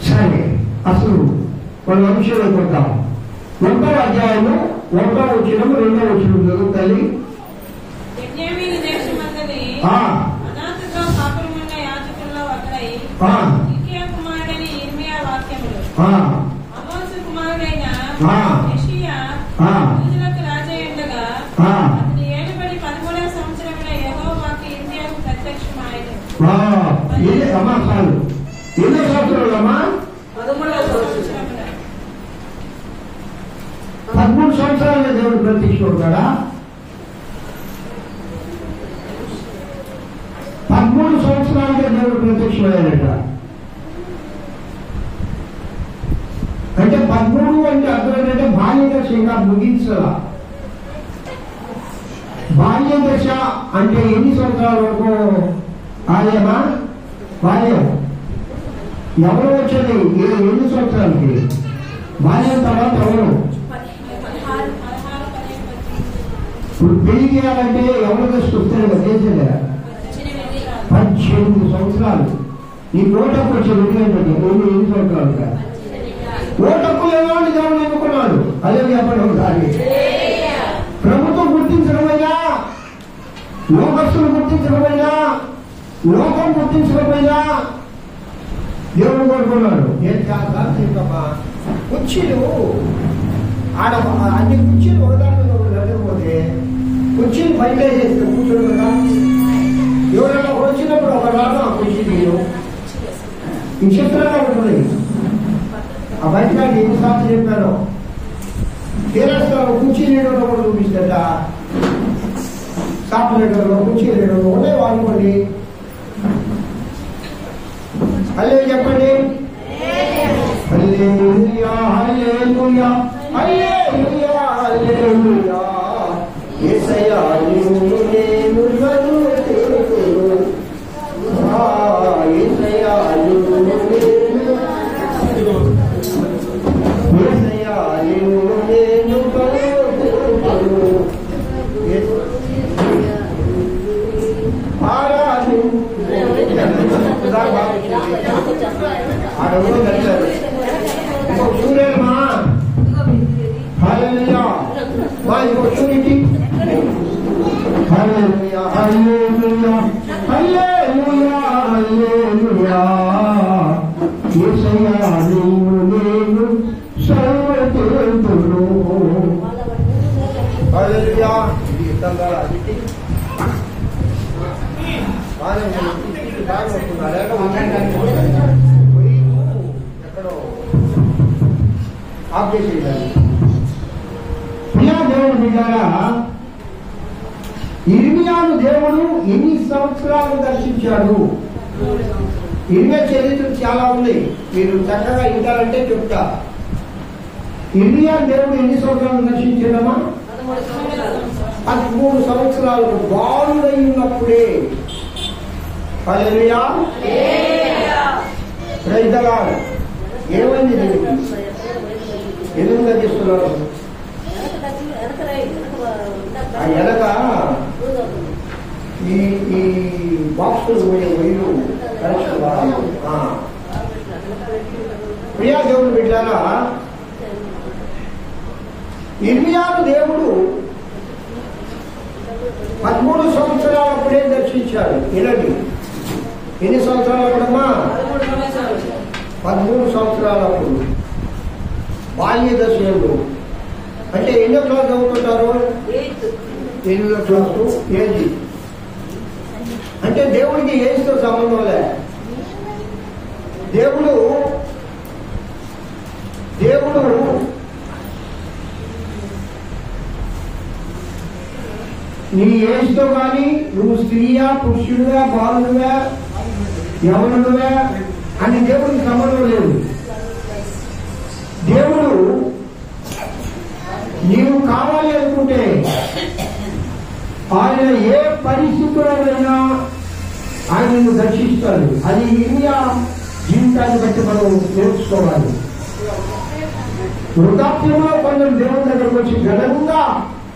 సరే, అసలు మన అంశంలోకి వద్దాం. 1వ అధ్యాయము 1వ వచనం 2వ వచనం చదువుతాయి. అమ్మా చాలు. ఎన్నో సంవత్సరాలు అమ్మా? 13 సంవత్సరాలు దేవుడు ప్రత్యక్షమవుతాడా? 13 సంవత్సరాలుగా దేవుడు ప్రత్యక్షమయ్యాడట. అంటే 13 అంటే అర్థం ఏంటంటే బాల్య దశ ఇంకా ముగించలా. బాల్య దశ అంటే ఎన్ని సంవత్సరాల వరకు ఆలయమా? బాల్యం ఎవరు వచ్చేది? ఎన్ని సంవత్సరాలకి? బాల్యం తర్వాత ఎవరు? ఇప్పుడు పెళ్లి చేయాలంటే ఎవరు దశకు వస్తారు కదా, చేసేదా? 18 సంవత్సరాలు. నీ ఓటకు వచ్చే ఏంటంటే ఎన్ని సంవత్సరాలు? ఓటకు లేవాడిని దేవుడు ఎన్నుకున్నాడు. అదే చెప్పండి ఒకసారి. ప్రభుత్వం గుర్తించడమైనా, లోకస్తులు గుర్తించడమైనా, లోకం గుర్తించడమైనా దేవుడు కోరుకున్నాడు. నేను చాలా చెప్పమ్మా, కుర్చీలు ఆడ అన్ని కుర్చీలు ఒకదాని మీద ఒకటి లేకపోతే కుర్చీలు బయట చేస్తే కూర్చోడు కదా. ఎవరైనా వచ్చినప్పుడు ఒక రాను ఆ కుర్చీ తీరు విచిత్రంగా ఉంటుంది. ఆ బయటకి ఎన్నిసార్లు చెప్పాను, తీరస్తాను కుర్చీ లేడో కూడా చూపిస్తాడ. సాపరేటర్లో కుర్చీ లేడో ఒకటే వాడుకోండి. హల్లే చెప్పండి. హల్లెలూయా హల్లెలూయా హల్లెలూయా హల్లెలూయా. యేసయ్యా నిన్ను నేను స్తుతింతును. యేసయ్యా నిన్ను యేసయ్యా నిన్ను నేను స్తుతింతును. ఆడవులు కలిశారు. సూర్యుడు సర్వతులు. హల్లెలూయా. ఇది ఇతంగా అది బాగా ఎక్కడో ఆఫ్ చేసేయాలి. ప్రియా దేవుడు బిడ్డారా, ఇర్మియాను దేవుడు ఎన్ని సంవత్సరాలు దర్శించాడు? ఇర్మియా చరిత్ర చాలా ఉంది, మీరు చక్కగా వింటారంటే చెప్తా. ఇర్మియా దేవుడు ఎన్ని సంవత్సరాలు దర్శించాడమ్మా? 13 సంవత్సరాలు బాలుడై ఉన్నప్పుడే. హల్లెలూయా. Praise the lord. ఏమైంది ఎందుకు తగ్గిస్తున్నారు? వెనక ఈ బాక్సులు వైరు ప్రియా దేవుడు బిడ్డారా, ఇర్మియాను దేవుడు 13 సంవత్సరాలప్పుడే దర్శించాడు. వినండి, ఎన్ని సంవత్సరాలప్పుడమ్మా? 13 సంవత్సరాలప్పుడు బాల్య దశలో. అంటే ఎన్నో క్లాస్ చదువుతుంటారు? 8వ క్లాసు ఏజీ. అంటే దేవుడికి ఏజ్తో సంబంధం లే. దేవుడు నీ ఏజ్తో కానీ నువ్వు స్త్రీయా పురుషుడుగా బాలుడుగా యవనుడుగా అని దేవుడికి సంబంధం లేదు. దేవుడు నీవు కావాలి అనుకుంటే ఆయన ఏ పరిస్థితుల్లోనైనా ఆయన నిన్ను దర్శిస్తాడు. అది ఇర్మియా జీవితాన్ని బట్టి మనం నేర్చుకోవాలి. వృద్ధాప్యంలో కొందరు దేవుని దగ్గరకు వచ్చి ఘనంగా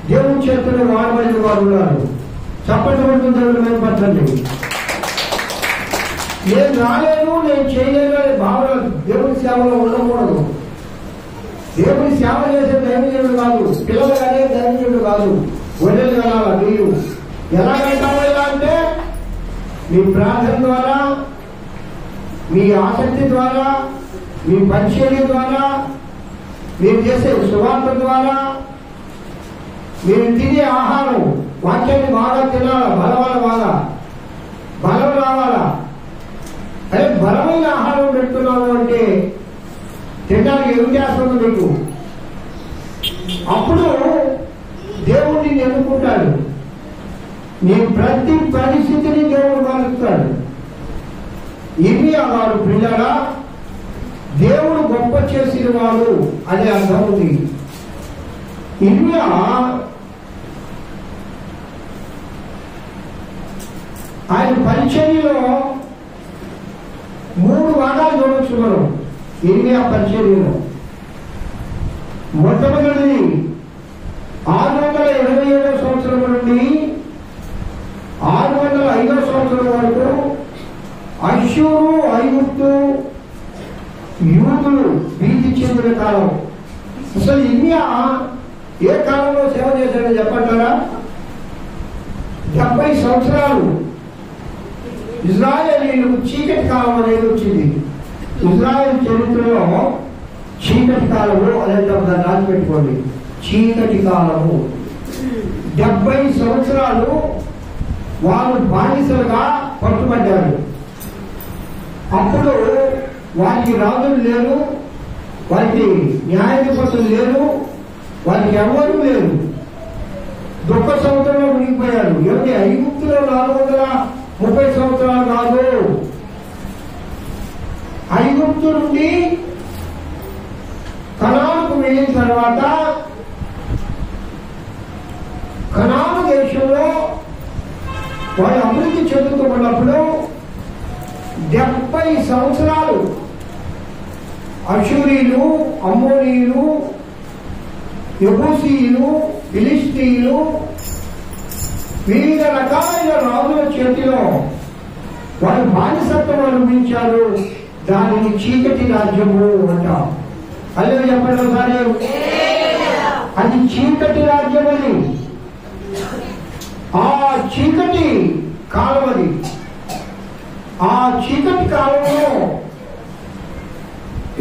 దేవుని చేతుల్లో వాడబడిన వారు ఉన్నారు. చప్పటి దేవుడు మేపట్టండి. నేను రాలేను, నేను చేయలేను అనే భావన దేవుని సేవలో ఉండకూడదు. దేవుని సేవ చేసే దైవజనుడు కాదు, పిల్లలు కానీ దైవజనుడు కాదు. గొర్రెలు కనాల మీరు ఎలా కట్టాలి అంటే మీ ప్రార్థన ద్వారా, మీ ఆసక్తి ద్వారా, మీ పరిచర్య ద్వారా, మీరు చేసే సువార్త ద్వారా, మీరు తినే ఆహారం వాక్యాన్ని బాగా తినాలా, బలం రావాలా. అదే బలమైన ఆహారం పెడుతున్నాము అంటే తినడానికి ఏం చేస్తుంది మీకు? అప్పుడు దేవుడిని ఎన్నుకుంటాడు. నీ ప్రతి పరిస్థితిని దేవుడు మారుస్తాడు. ఇర్మియా వారు పిల్లరా దేవుడు గొప్ప చేసిన వాడు అనే అర్థం ఉంది. ఇర్మియా ఆయన పరిచర్యలో 3 భాగాలు చూడవచ్చు మనం. ఇర్మియా పరిచర్యలో మొట్టమొదటిది 627వ సంవత్సరం నుండి 605వ సంవత్సరం వరకు అష్షూరు, ఐగుప్తు, యూదులు భీతి చెందిన కాలం. అసలు ఇర్మియా ఏ కాలంలో సేవ చేశాడో చెప్పంటారా? 70 సంవత్సరాలు. ఇజ్రాయేలీలకు చీకటి కాలం అనేది వచ్చింది. ఇజ్రాయేల్ చరిత్రలో చీకటి కాలము అనేది దాన్ని రాసి పెట్టుకోండి. చీకటి కాలము 70 సంవత్సరాలు వారు బానిసలుగా పట్టుబడ్డారు. అప్పుడు వారికి రాజులు లేరు, వారికి న్యాయాధిపతులు లేరు, వారికి ఎవరు లేరు. దుఃఖ సంవత్సరంలో మునిగిపోయారు. ఏమిటి? ఐగుప్తులో 430 సంవత్సరాలు కాదు. ఐగుప్తు నుండి కనానుకు వెళ్ళిన తర్వాత కనాను దేశంలో వాళ్ళు అభివృద్ధి చెందుతున్నప్పుడు 70 సంవత్సరాలు అషూరీలు, అమ్మోనీయులు, యెబూసీయులు, ఫిలిష్తీయులు వివిధ రకాలైన రాజుల చేతిలో వాళ్ళు బానిసత్వం అనుభవించారు. దానిని చీకటి రాజ్యము అంటాం. అదే చెప్పండి ఒకసారి. అది చీకటి రాజ్యం అని. ఆ చీకటి కాలం అది. ఆ చీకటి కాలంలో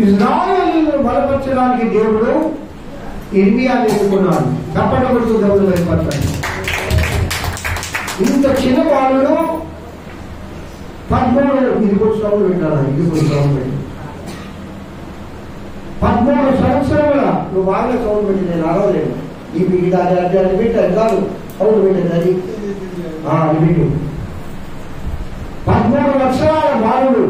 ఇశ్రాయేలును బలపరచడానికి దేవుడు ఇర్మియాను ఎన్నుకున్నాడు. తప్పటబడుతూ దేవుడు బయటపడతాడు. ఇంత చిన్న వాళ్ళు 13 ఇది కూడా సౌండ్ పెట్టాలి. ఇది కూడా సౌండ్ పెట్టి 13 సంవత్సరాల నువ్వు బాగా సౌండ్ పెట్టి నేను అరవలేదు. ఇవి ఇది అది అది అది పెట్టారు కాదు సౌండ్ పెట్టేది అది పెట్టు. 13 వర్షాల బాలుడు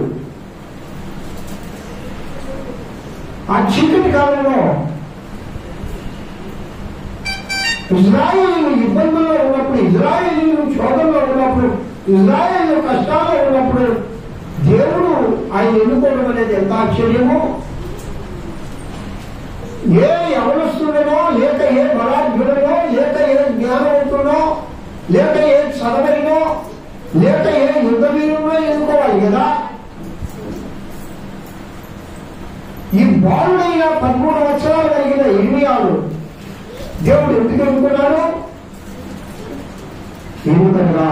ఆ చీకటి కాలంలో ఇజ్రాయేలు ఇబ్బందుల్లో ఉన్నప్పుడు, ఇజ్రాయేలు శోధనలో ఉన్నప్పుడు, ఇజ్రాయేలు కష్టాల్లో ఉన్నప్పుడు దేవుడు ఆయన ఎన్నుకోవడం అనేది ఎంత ఆశ్చర్యమో. ఏ యవనస్తుడనో, లేక ఏ బలాఢ్యుడనో, లేక ఏ జ్ఞానవంతుడనో, లేక ఏ చదవరినో, లేక ఏ యుద్ధ వీరునో ఎన్నుకోవాలి కదా. ఈ బాలుడైన 13 సంవత్సరాలు కలిగిన ఇర్మియాను దేవుడు ఎందుకు ఎన్నుకున్నాడు? ఎందుకనగా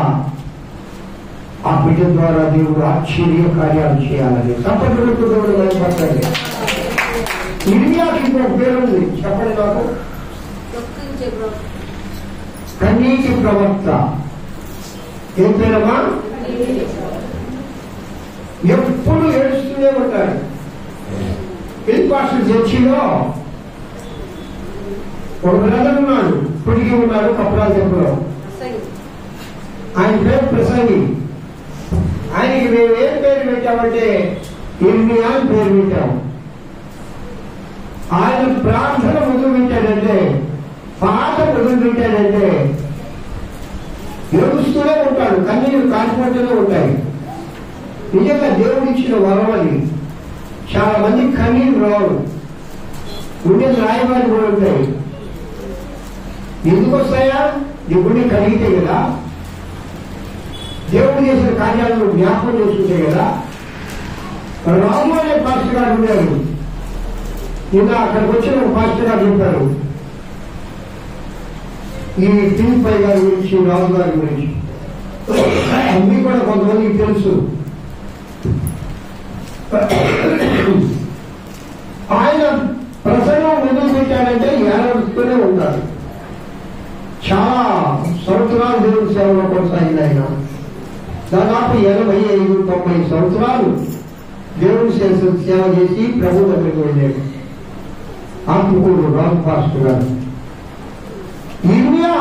ఆ బిడ్డ ద్వారా దేవుడు ఆశ్చర్య కార్యాలు చేయాలని. తప్పకుండా దేవుడు భయపడతాడు. ఇర్మియాకి ఇంకో పేరుంది, చెప్పండి నాకు. కన్నీటి ప్రవక్త. ఏం పేరమ్మా? ఎప్పుడు ఏడుస్తూనే ఉంటాడు. పాస్టర్ చర్చిలో ఒక బ్రదర్ ఉన్నాడు, ఇప్పటికీ ఉన్నాడు, కప్పరాల చెప్పులో. ఆయన పేరు ప్రసంగి. ఆయనకి మేము ఏం పేరు పెట్టామంటే ఇర్మియా అని పేరు పెట్టాము. ఆయన ప్రార్థన మొదలు పెట్టాడంటే, పాట మొదలు పెట్టాడంటే ఏడుస్తూనే ఉంటాడు, కన్నీరు కాలిపోతూనే ఉంటాయి. నిజంగా దేవుడు ఇచ్చిన వరం అది. చాలా మంది కన్నీరు రావు, గుండెలు రాయబారి కూడా ఉంటాయి. ఎందుకు వస్తాయా? నీ గుండె కలిగితే కదా, దేవుడు చేసిన కార్యాలను జ్ఞాపకం చేసుకుంటే కదా. రాజు అనే పాస్టర్ గారు ఉన్నారు. నిన్న అక్కడికి వచ్చిన ఒక పాస్టర్ గారు చెప్పారు ఈ టీపై గారి గురించి, రాజు గారి గురించి. మీకు కూడా కొంతమందికి తెలుసు. ఆయన ప్రసంగం మొదలు పెట్టాడంటే ఏడుస్తూనే ఉంటారు. చాలా సంవత్సరాలు దేవుడి సేవలో కొనసాగింది ఆయన. దాదాపు 85-90 సంవత్సరాలు దేవుడి సేవ చేసి ప్రభు దగ్గరికి వెళ్ళాడు. ఆత్మకూరు రాజు పాస్టర్ గారు. ఇర్మియా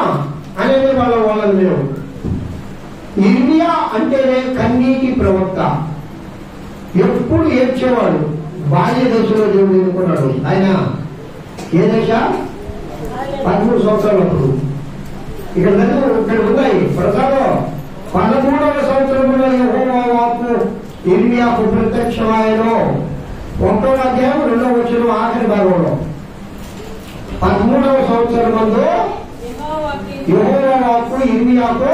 అనేది వాళ్ళని లేవు. ఇర్మియా అంటేనే కన్నీటి ప్రవక్త. ఎప్పుడు ఏడ్చేవాడు. బాల్య దశలో దేవుడు ఎన్నుకున్నాడు. ఆయన ఏ దశ? 13 సంవత్సరాలప్పుడు. ఇక్కడ ఉన్నాయి ప్రసాదం. 13వ సంవత్సరంలో యెహోవా వాక్కు ఇర్మియాకు ప్రత్యక్షమాయెను. 1వ అధ్యాయం 2వ వచనం ఆఖరి భాగంలో 13వ సంవత్సరం నందు యెహోవా వాక్కు ఇర్మియాకు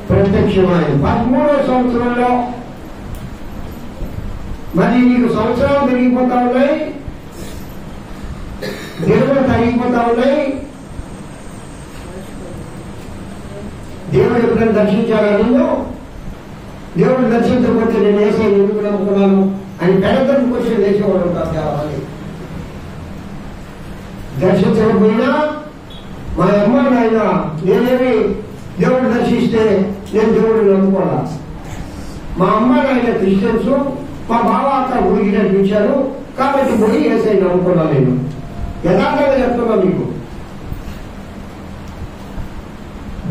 ప్రత్యక్షమాయెను. 13వ సంవత్సరంలో మరి నీకు సంవత్సరాలు పెరిగిపోతా ఉన్నాయి, దేవుడు తరిగిపోతా ఉన్నాయి. దేవుడు ఎప్పుడైనా దర్శించాలా? నిన్ను దేవుడు దర్శించకపోతే నేను వేసే ఎందుకు నమ్ముకున్నాను అని పెడతలకు వచ్చి వేసేవాడు కావాలి. దర్శించకపోయినా మా అమ్మ నాయన నేనేమి దేవుడు దర్శిస్తే నేను దేవుడు నమ్ముకోవాలా. మా అమ్మ నాయన క్రిస్టియన్స్, మా బావ అక్క గుడికి నడిపించారు కాబట్టి పోయి వేసే నమ్ముకున్నా. నేను యథార్థంగా చెప్తున్నా మీకు.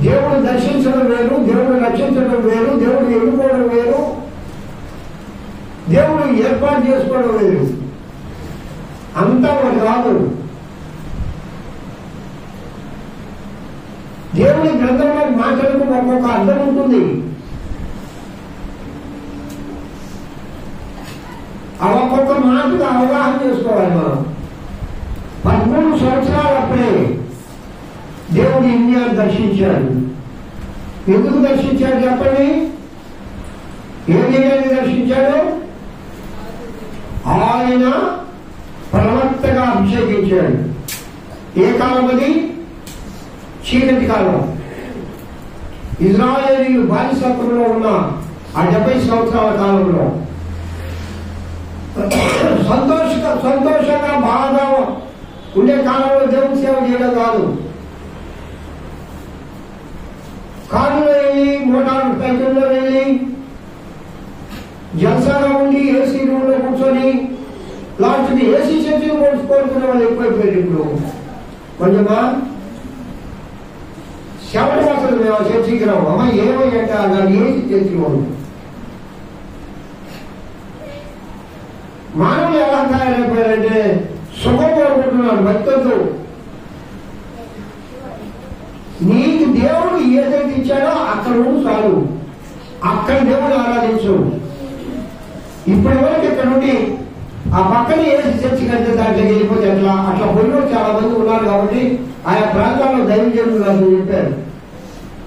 దేవుడు దర్శించడం వేరు, దేవుడు రక్షించడం వేరు, దేవుడు ఎన్నుకోవడం వేరు, దేవుడు ఏర్పాటు చేసుకోవడం వేరు. అంతా మనకు రాదు. దేవుడి గ్రంథంలో మాటలకు ఒక్కొక్క అర్థం ఉంటుంది. ఆ ఒక్కొక్క మాటకు అవగాహన చేసుకోవాలి మనం. 13 సంవత్సరాలు అప్పుడే దేవుడు ఇర్మియాను దర్శించాడు. ఎందుకు దర్శించాడు చెప్పండి? ఏ దేవాన్ని దర్శించాడు? ఆయన ప్రవక్తగా అభిషేకించాడు. ఏ కాలం అది? చీకటి కాలం. ఇజ్రాయేలీయులు బానిసత్వంలో ఉన్న ఆ 70 సంవత్సరాల కాలంలో సంతోషంగా బాగా ఉండే కాలంలో దేవుని సేవ చేయడం కాదు. కారులో వెళ్ళి, మోటార్ సైకిల్లో వెళ్ళి, జలసాగా ఉండి, ఏసీ రూమ్లో కూర్చొని లాస్ట్కి ఏసీ చర్చలు కోరుకునే వాళ్ళు ఎక్కువైపోయారు. ఇప్పుడు కొంచెమా శవటి అసలు మేము చర్చికి రావు. అమ్మ ఏమయ్యంటే దాన్ని ఏసీ చర్చికి మానవులు ఎలా తయారైపోయారంటే సుఖం కోరుకుంటున్నారు భక్తులతో. నీకు దేవుడు ఏదైతే ఇచ్చాడో అక్కడ ఉండి చాలు, అక్కడ దేవుడు ఆరాధించు. ఇప్పటి వరకు ఇక్కడ నుండి ఆ పక్కన ఏసి చర్చి కంటే దాంట్లో వెళ్ళిపోతే అట్లా పోయిన చాలా మంది ఉన్నారు. కాబట్టి ఆయా ప్రాంతాల్లో దైవజనులు నాకు చెప్పారు,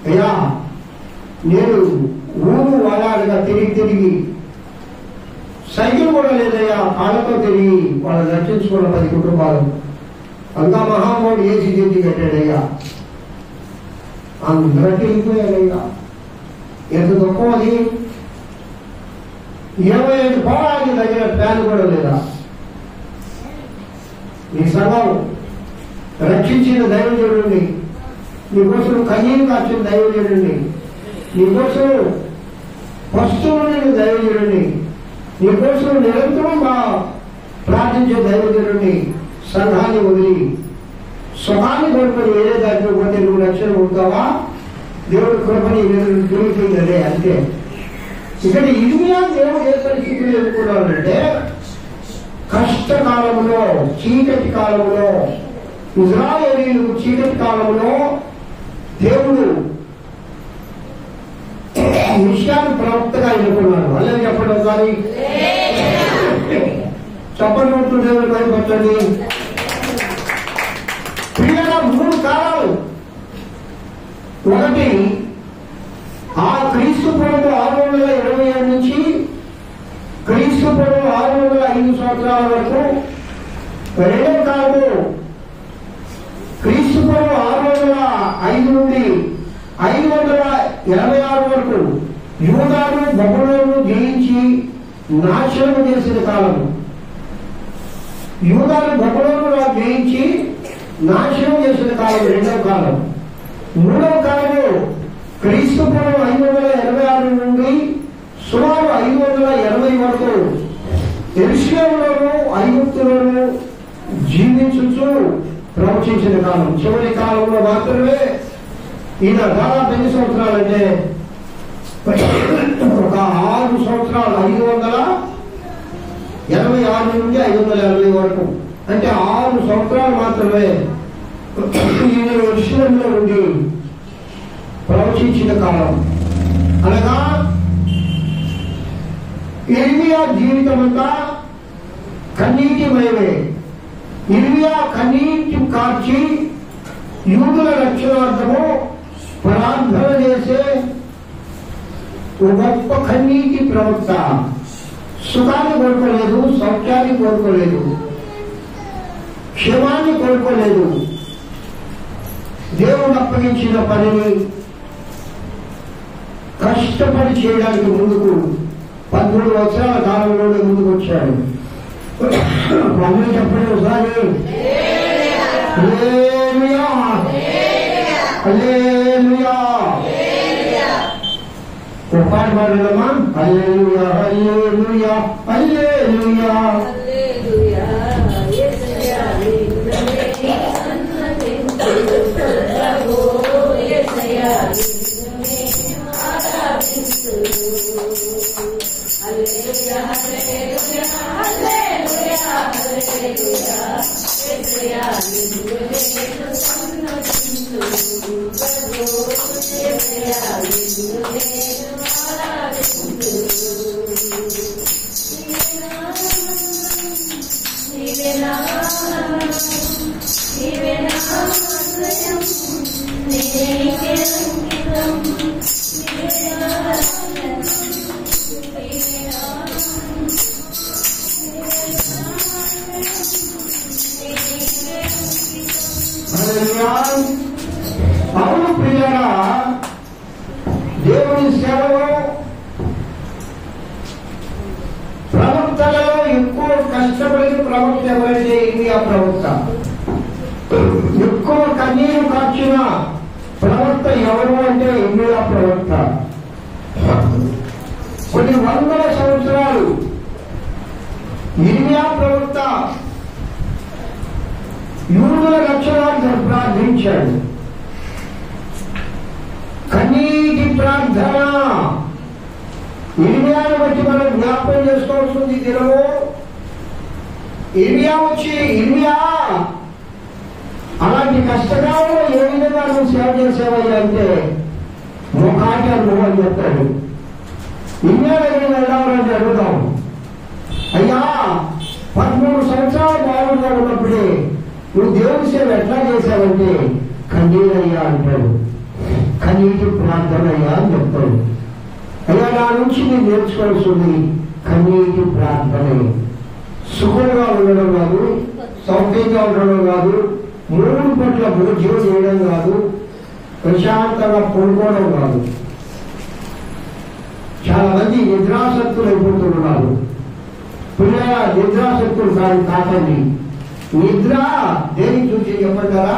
అయ్యా నేను ఊరు వాడాడుగా తిరిగి సైకిల్ కూడా లేదయ్యా, కాళ్ళతో తిరిగి వాళ్ళు రక్షించుకున్న 10 కుటుంబాలు. అంతా మహామోడు ఏసీ చర్చి కట్టాడయ్యా, అందరూ వెళ్ళిపోయారయ్యా. ఎంత దుఃఖం అది. 25 పోరాకి దగ్గర ఫ్యాన్ కూడా లేదా. నీ సంఘం రక్షించిన దైవజనుడిని, నీకోసం కన్నీరు కాచిన దైవజనుడిని, నీకోసం వస్తువుని దైవజనుడిని, నీకోసం నిరంతరం ప్రార్థించే దైవజనుడిని సంఘాన్ని వదిలి సుఖాన్ని కోరుకొని వేరే దాంట్లో పోతే నువ్వు రక్షణ ఉంటావా? దేవుడి కృపని దొరికిందనే అంతే. ఇక్కడ ఇదిగా దేవుడు ఏ పరిస్థితులు ఎదుర్కొన్నాడంటే, కష్టకాలంలో, చీకటి కాలంలో, ఇజ్రాయేలీలు చీకటి కాలంలో దేవుడు విషయాన్ని ప్రవక్తగా ఎన్నుకున్నాడు. అలా చెప్పడం కానీ చెప్పనట్టు దేవుడు భయపట్టండి. ప్రియగా 3 కాలాలు. ఒకటి ఆ క్రీస్తు పూర్వం 627 నుంచి క్రీస్తు పూర్వం 605 సంవత్సరాల వరకు. రెండవ కాలము క్రీస్తు పూర్వం 605 నుండి 586 వరకు యూదాను బబులోను జయించి నాశనం చేసిన కాలం. యూదాను బబులోను జయించి నాశనం చేసిన కాలం రెండవ కాలం. మూడవ కాలము క్రీస్తు పూర్వం 586 నుండి సుమారు 580 వరకు యెరూషలేములోను ఐగుప్తులోను జీవించుచు ప్రవచించిన కాలం. చివరి కాలంలో మాత్రమే ఈయన దాదాపు 8 సంవత్సరాలు అంటే ఒక 6 సంవత్సరాలు 586 నుండి 580 వరకు, అంటే 6 సంవత్సరాలు మాత్రమే ఈయన యెరూషలేములో ఉండి ప్రవచించిన కాలం. అనగా ఇర్మియా జీవితం అంతా కన్నీటిమయమే. ఇర్మియా కన్నీటి కార్చి యూదుల రక్షణార్థము ప్రార్థన చేసే గొప్ప కన్నీటి ప్రవక్త. సుఖాన్ని కోరుకోలేదు, సౌఖ్యాన్ని కోరుకోలేదు, క్షేమాన్ని కోరుకోలేదు. దేవుడు అప్పగించిన పనిని కష్టపడి చేయడానికి ముందుకు 13 సంవత్సరాల కాలంలోనే ముందుకు వచ్చాడు. అందరూ చెప్పండి ఒకసారి, హల్లెలూయా హల్లెలూయా. ఒక పాట పాడమ్మా, హల్లెలూయా హల్లెలూయా హల్లెలూయా. అవును ప్రియులారా, దేవుని సేవలో ప్రవక్తలలో ఎక్కువ కష్టపడిన ప్రవక్త ఎవరైతే ఇర్మియా ప్రవక్త. ఎక్కువ కన్నీరు కార్చిన ప్రవక్త ఎవరు అంటే ఇర్మియా ప్రవక్త. కొన్ని వందల సంవత్సరాలు ఇర్మియా ప్రవక్త యూదుల రక్షణార్థం ప్రార్థించాడు. కన్నీటి ప్రార్థన. ఇర్మియాను బట్టి మనం జ్ఞాపకం చేసుకోవాల్సింది దినము. ఇర్మియా వచ్చి, ఇర్మియా అలాంటి కష్టకాలంలో ఏ విధంగా నువ్వు సేవ చేసేవాళ్ళు అంటే ఒకటి అనుభవం అని చెప్తాడు. ఇర్మియా దగ్గర వెళ్ళాలని అడుగుదాం. అయ్యా 13 సంవత్సరాలు బాగుండా ఉన్నప్పుడే నువ్వు దేవుడి సేవ ఎట్లా చేశావంటే కన్నీరయ్యా అంటాడు. కన్నీటి ప్రార్థన అయ్యా అని చెప్తాడు. అయ్యా నా నుంచి నేను నేర్చుకోవాల్సింది కన్నీటి ప్రార్థనే. సుఖంగా ఉండడం కాదు, సౌఖ్యంగా ఉండడం కాదు, 3 పూట్ల భోజనం చేయడం కాదు, ప్రశాంతంగా పడుకోవడం కాదు. చాలా మంది నిద్రాసక్తులు అయిపోతున్నారు. పిల్లల నిద్రాసక్తులు కాకండి. నిద్ర దేనికి చూసి చెప్పంటారా?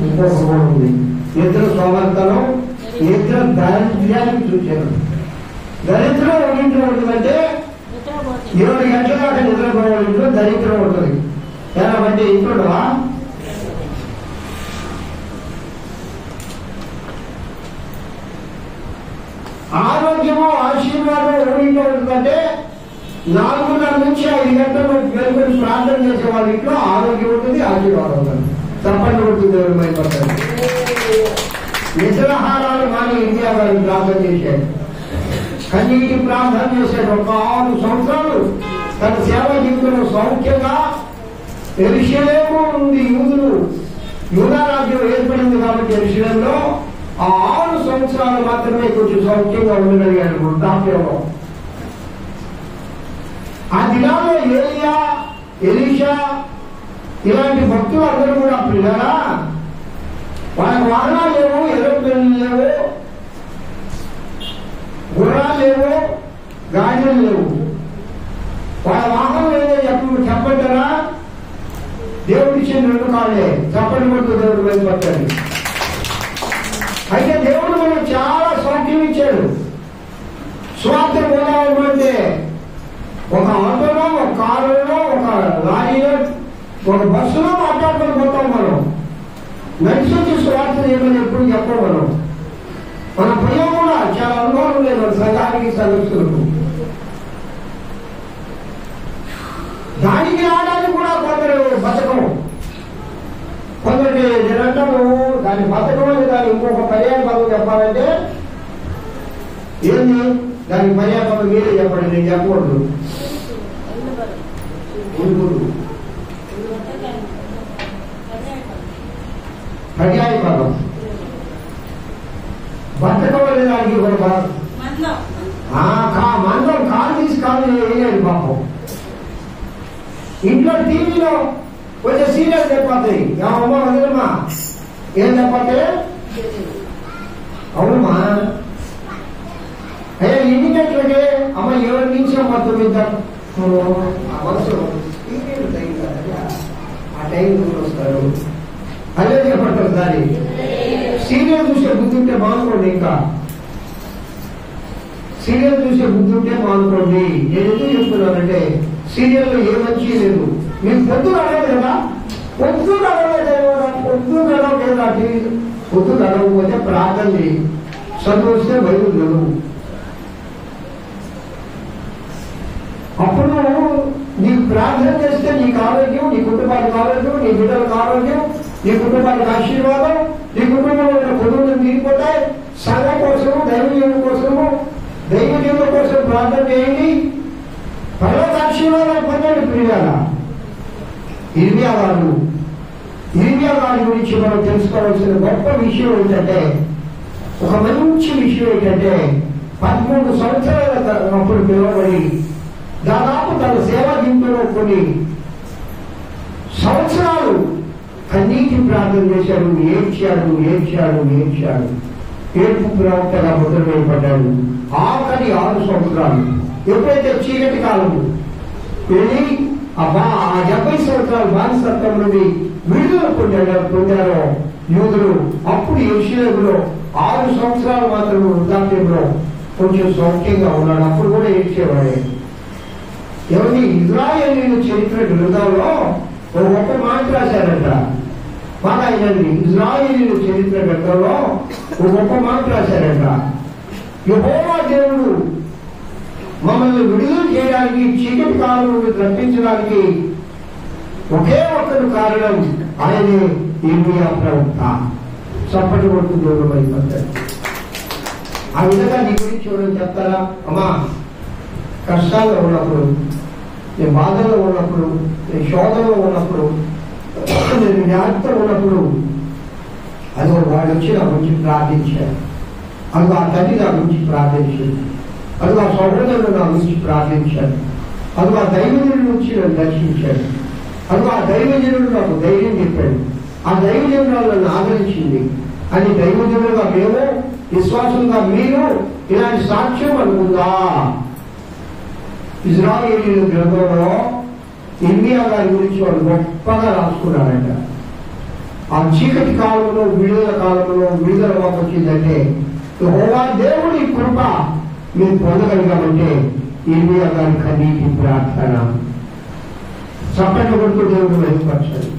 ఇంకొక ఉంది. నిద్ర సోమర్తనం, నిద్ర దారిద్ర్యానికి చూశాను. దరిద్రం ఇంట్లో ఉంటుందంటే 20 గంటల దాకా నిద్రపోయే ఇంట్లో దరిద్రం ఉంటుంది. ఎలా అంటే ఇంట్లో ఆరోగ్యము ఆశీర్వాదం ఎవరింట్లో ఉంటుందంటే 4:30 నుంచి 5 గంటలు మేలుకొని ప్రార్థన చేసే వాళ్ళ ఇంట్లో ఆరోగ్యం ఉంటుంది, ఆశీర్వాదం ఉంటుంది. తప్పని ఉంటుంది. ఎవరు భయపడతారు? నిద్రాహారాలు మాని ఇండియా గారిని ప్రార్థన చేశాడు. కన్నీటి ప్రార్థన చేశాడు. ఒక 6 సంవత్సరాలు తన సేవ జీవితంలో సౌఖ్యంగా. యెరూషలేము నుండి యూదా రాజ్యం ఏర్పడింది కాబట్టి యెరూషలేములో ఆ 6 సంవత్సరాలు మాత్రమే కొంచెం సౌఖ్యంగా ఉండగలిగాడు వృద్ధాప్యంలో. ఆ దినాల్లో ఏలియా, ఎలీషా ఇలాంటి భక్తులు అందరూ కూడా పిల్లరా వాళ్ళ వాహనాలు లేవు, ఏరోప్లేన్లు లేవు, గుర్రాలు లేవు, గాడిలు లేవు. వాళ్ళ వాహనం లేదో చెప్పంటారా? దేవుడి ఇచ్చిన 2 కాళ్ళే. చప్పటి కొడుతూ దేవుడు వెళ్ళిపోతాడు. అయితే దేవుడు మనకు చాలా సౌఖ్యం ఇచ్చాడు. స్వార్థ పోదామంటే ఒక ఆటోలో, ఒక కారులో, ఒక లారీలో, ఒక బస్సులో మాట్లాడుకొని పోతాం. మనం నడిచి స్వార్థ చేయమని ఎప్పుడు చెప్పం. మన ప్రియం కూడా చాలా అనుభవం లేదు మన సంఘానికి, సదస్సులకు. దానికి రావడానికి కూడా కొందరు బతకం. కొందరికి నేనంటాను దాని బతకం అని దాని ఇంకొక పర్యాయ పదం చెప్పాలంటే ఏంది? దానికి పర్యాయ పదం మీరే చెప్పండి, నేను చెప్పకూడదు. పర్యాయ పదం బతకం అనే దానికి ఒక పదం. మందం కాలు తీసి కాలు వేయాలి పాపం. ఇంట్లో టీవీలో కొంచెం సీరియల్ చెప్పాలి. అమ్మ వదిలమ్మా ఏం చెప్పాలి? అవునమ్మా అయ్యా ఎన్ని గంటలకే అమ్మ 7 నుంచి అమ్మ 9 మనసు ఆ టైం వస్తారు. అదే చెప్పంటారు. దాన్ని సీరియల్ చూసే బుద్ధి ఉంటే మానుకోండి. ఇంకా సీరియల్ చూసే బుద్ధి ఉంటే మానుకోండి. నేను ఎందుకు చెప్తున్నానంటే సీరియల్లో ఏ మంచి లేదు. మీకు పొద్దు నడవలేదా? పొద్దు నడవలేదా? పొద్దు నడవలేదా? పొద్దు నడవకపోతే ప్రార్థన చేయి. చదువు వస్తే బైబిల్ చదువు. అప్పుడు నీకు ప్రార్థన చేస్తే నీకు ఆరోగ్యం, నీ కుటుంబానికి ఆరోగ్యం, నీ బిడ్డలకు ఆరోగ్యం, నీ కుటుంబానికి ఆశీర్వాదం, నీ కుటుంబంలో ఉన్న కుటుంబం తీరిపోతాయి. సంఘం కోసము, దైవజీవుల కోసము, దైవజీవుల కోసం ప్రార్థన చేయండి. పర్వత ఆశీర్వాదాలు పొందండి. ప్రియాల ఇర్మియా గారి గురించి మనం తెలుసుకోవాల్సిన గొప్ప విషయం ఏంటంటే, ఒక మంచి విషయం ఏంటంటే 13 సంవత్సరాల అప్పుడు పిలువబడి దాదాపు తన సేవా జీవితంలో కొన్ని సంవత్సరాలు కన్నీటి ప్రార్థన చేశాడు. ఏడ్చాడు. ఏడుపు ప్రవక్తగా ముద్ర వేయబడ్డాడు. ఆఖరి 6 సంవత్సరాలు ఎప్పుడైతే చీకటి కాలము వెళ్ళి ఆ 70 సంవత్సరాల బానిసత్వం నుండి విడుదల పొందారో యూదులు, అప్పుడు యెరూషలేములో 6 సంవత్సరాలు మాత్రమే వృద్ధాప్యంలో కొంచెం సౌఖ్యంగా ఉన్నాడు. అప్పుడు కూడా ఏడ్చేవాడే. ఎవరి ఇజ్రాయేలీయుల చరిత్ర గ్రంథంలో ఒక గొప్ప మాట రాశారంట. బాగా అయినండి, ఇజ్రాయేలీయుల చరిత్ర గ్రంథంలో ఒక గొప్ప మాట రాశారంట. యెహోవా దేవుడు మమ్మల్ని విడుదల చేయడానికి, చీకటి కాలం నుండి రప్పించడానికి ఒకే ఒక్కరు కారణం, ఆయనే యిర్మీయా ప్రవక్త. చప్పటి కొడుతూ దూరం అయిపోతాడు. ఆ విధంగా నీ గురించి ఎవరైనా చెప్తారా? అమ్మా, కష్టాల్లో ఉన్నప్పుడు, నేను బాధల్లో ఉన్నప్పుడు, నేను శోధనలో ఉన్నప్పుడు, నేను జ్ఞాపకం ఉన్నప్పుడు, అదో వాళ్ళు వచ్చి నా గురించి ప్రార్థించారు. అది ఆ తల్లి నా గురించి ప్రార్థించారు. అది ఆ సహోదరుడు నా గురించి ప్రార్థించారు. అది ఆ దైవజనుడి నుంచి నన్ను దర్శించాడు. అది ఆ దైవజనుడు నాకు ధైర్యం చెప్పాడు. ఆ దైవజనుడు నన్ను ఆదరించింది అని దైవజనుడుగా మేము, విశ్వాసంగా మీరు ఇలాంటి సాక్ష్యం అనుకుందా? ఇజ్రాయేలీయుల గ్రంథంలో యిర్మీయా గారి గురించి వాళ్ళు గొప్పగా రాసుకున్నారంట. ఆ చీకటి కాలంలో, విడుదల కాలంలో విడుదల మాకు వచ్చిందంటే యెహోవా దేవుడి కృప మీరు పొందగలిగామంటే యిర్మీయా గారి కన్నీటి ప్రార్థన. చప్పట్లు కొడుతూ దేవుడు వెలుపరచాలి.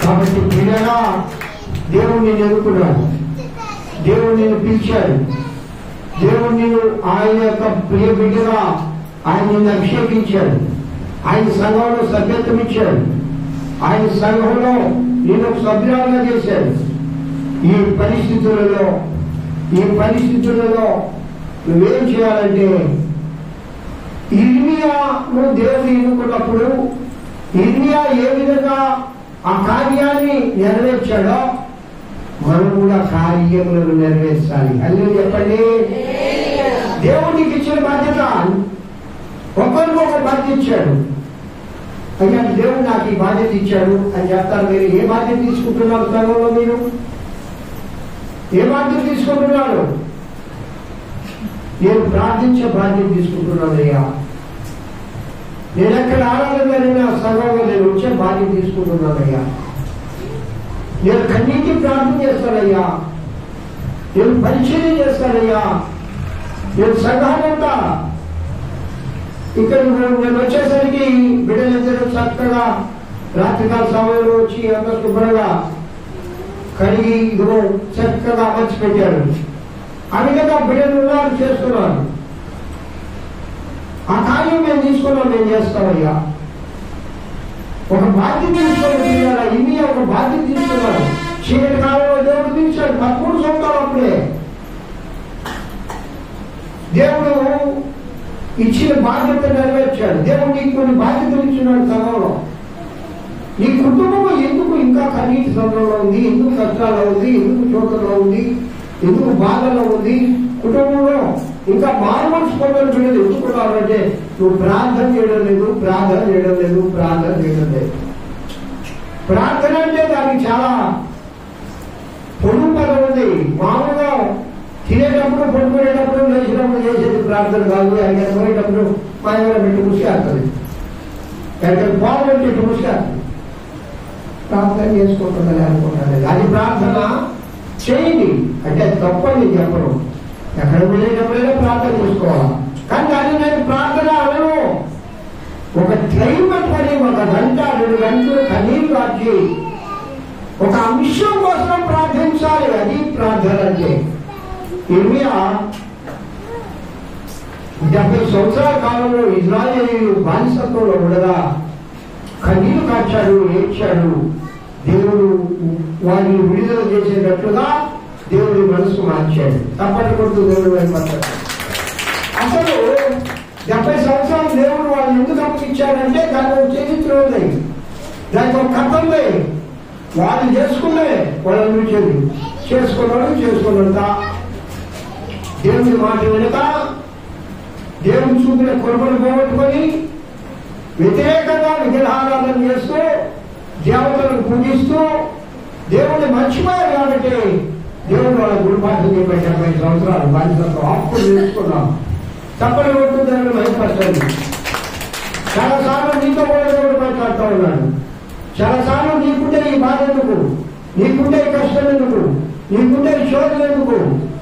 కాబట్టి ప్రియగా దేవుడు నేను ఎన్నుకున్నాడు, దేవుడు నేను పిలిచాడు, దేవుడు నేను ఆయన యొక్క ప్రియ బిడ్డగా ఆయన నిన్ను అభిషేకించాడు. ఆయన సంఘంలో సభ్యత్వం ఇచ్చాడు. ఆయన సంఘంలో నేను ఒక సభ్యురాలుగా చేశాడు. ఈ పరిస్థితులలో నువ్వేం చేయాలంటే, యిర్మీయాను దేవుడు ఎన్నుకున్నప్పుడు యిర్మీయా ఏ విధంగా ఆ కార్యాన్ని నెరవేర్చాడో మనం కూడా కార్యములను నెరవేర్చాలి. అన్నీ చెప్పండి. దేవుడికి ఇచ్చిన బాధ్యత ఒకరికి ఒక బాధ్యత ఇచ్చాడు. అయ్యా దేవుడు నాకు ఈ బాధ్యత ఇచ్చాడు అని చెప్తారు. మీరు ఏ బాధ్యత తీసుకుంటున్నారు? సంఘంలో మీరు ఏ బాధ్యత తీసుకుంటున్నారు? నేను ప్రార్థించే బాధ్యత తీసుకుంటున్నానయ్యా. నేను ఎక్కడ ఆరాధన సంఘంలో నేను వచ్చే బాధ్యత తీసుకుంటున్నానయ్యా. నేను కన్నీటి ప్రార్థన చేస్తానయ్యా. నేను పరిచయం చేస్తానయ్యా. నేను సంఘాలంతా ఇక్కడ నేను వచ్చేసరికి బిడ్డలిద్దరూ చక్కగా రాత్రికాల సమయంలో వచ్చి అంత శుభ్రంగా కడిగి ఇదిగో చక్కగా అమర్చి పెట్టారు. ఆ విధంగా బిడ్డలు చేస్తున్నారు. ఆ కార్యం మేము తీసుకున్నాం, మేము చేస్తామయ్యా. ఒక బాధ్యత తీసుకొని యిర్మీయా ఒక బాధ్యత తీసుకున్నారు. చీకటి కాలంలో దేవుడు పిలిచాడు. 13 సంవత్సరాలు అప్పుడే దేవుడు ఇచ్చిన బాధ్యత నెరవేర్చాడు. దేవుడు నీకు కొన్ని బాధ్యతలు ఇచ్చినాడు సంఘంలో. నీ కుటుంబం ఎందుకు ఇంకా కన్నీటి సంఘంలో ఉంది? ఎందుకు కష్టాల్లో ఉంది? ఎందుకు చోట్లలో ఉంది? ఎందుకు బాధలో ఉంది? కుటుంబంలో ఇంకా మారుమనసు పొందని బిడ్డలు ఎందుకున్నారంటే నువ్వు ప్రార్థన చేయడం లేదు. ప్రార్థన అంటే దానికి చాలా పొడుగు పదం ఉంది. మామూలుగా తినేటప్పుడు, పడుకునేటప్పుడు, లేచినప్పుడు చేసేది ప్రార్థన కాదు. ఆయన పోయేటప్పుడు మా ఆయన పెట్టి ముసికేస్తుంది. ఎక్కడ పోవాలంటే ఇటు ముసికేస్తుంది. ప్రార్థన చేసుకుంటుందని అనుకుంటాను. అది ప్రార్థన చేయండి అంటే తప్పని చెప్పను. ఎక్కడ వెళ్ళేటప్పుడైనా ప్రార్థన చేసుకోవాలి. కానీ దాన్ని నేను ప్రార్థన అనను. ఒక టైం పట్టుకొని 1 గంట 2 గంటలు కన్నీరు కాచి ఒక అంశం కోసం ప్రార్థించాలి. అది ప్రార్థన అంటే. యిర్మీయా 70 సంవత్సరాల కాలంలో ఇజ్రాయేలీయులు బానిసత్వంలో ఉండగా కన్నీరు కాచాడు, ఏడ్చాడు. దేవుడు వారిని విడుదల చేసేటట్లుగా దేవుడి మనసు మార్చాడు. తప్పటి కొడుతూ దేవుడు వెళ్ళిపోతాడు. అసలు 70 సంవత్సరాలు దేవుడు వాళ్ళు ఎందుకు అప్పగించాడంటే దాని ఒక చరిత్ర ఉంది, దానికి ఒక కథ ఉంది. వాళ్ళు చేసుకునే వాళ్ళని విడిచేది చేసుకున్నంత దేవుడి మాట వెనుక దేవుడు చూపిన కొరబలు పోగొట్టుకొని వ్యతిరేకంగా విగ్రహారాధన చేస్తూ దేవతలను పూజిస్తూ దేవుడిని మర్చిపోయారు. కాబట్టి దేవుడు వాళ్ళ గుడిపాఠం చెప్పే 70 సంవత్సరాలు బాధ్యతతో అప్పుడు తెలుసుకున్నాం. తప్పని కొట్టు దేవుడు భయపరచండి. చాలాసార్లు నీతో కూడా దేవుడు మాట్లాడుతూ ఉన్నాడు. చాలాసార్లు నీకుంటే ఈ బాధ ఎందుకు, నీకుంటే ఈ కష్టం ఎందుకు, నీకుంటే ఈ శోధన ఎందుకు,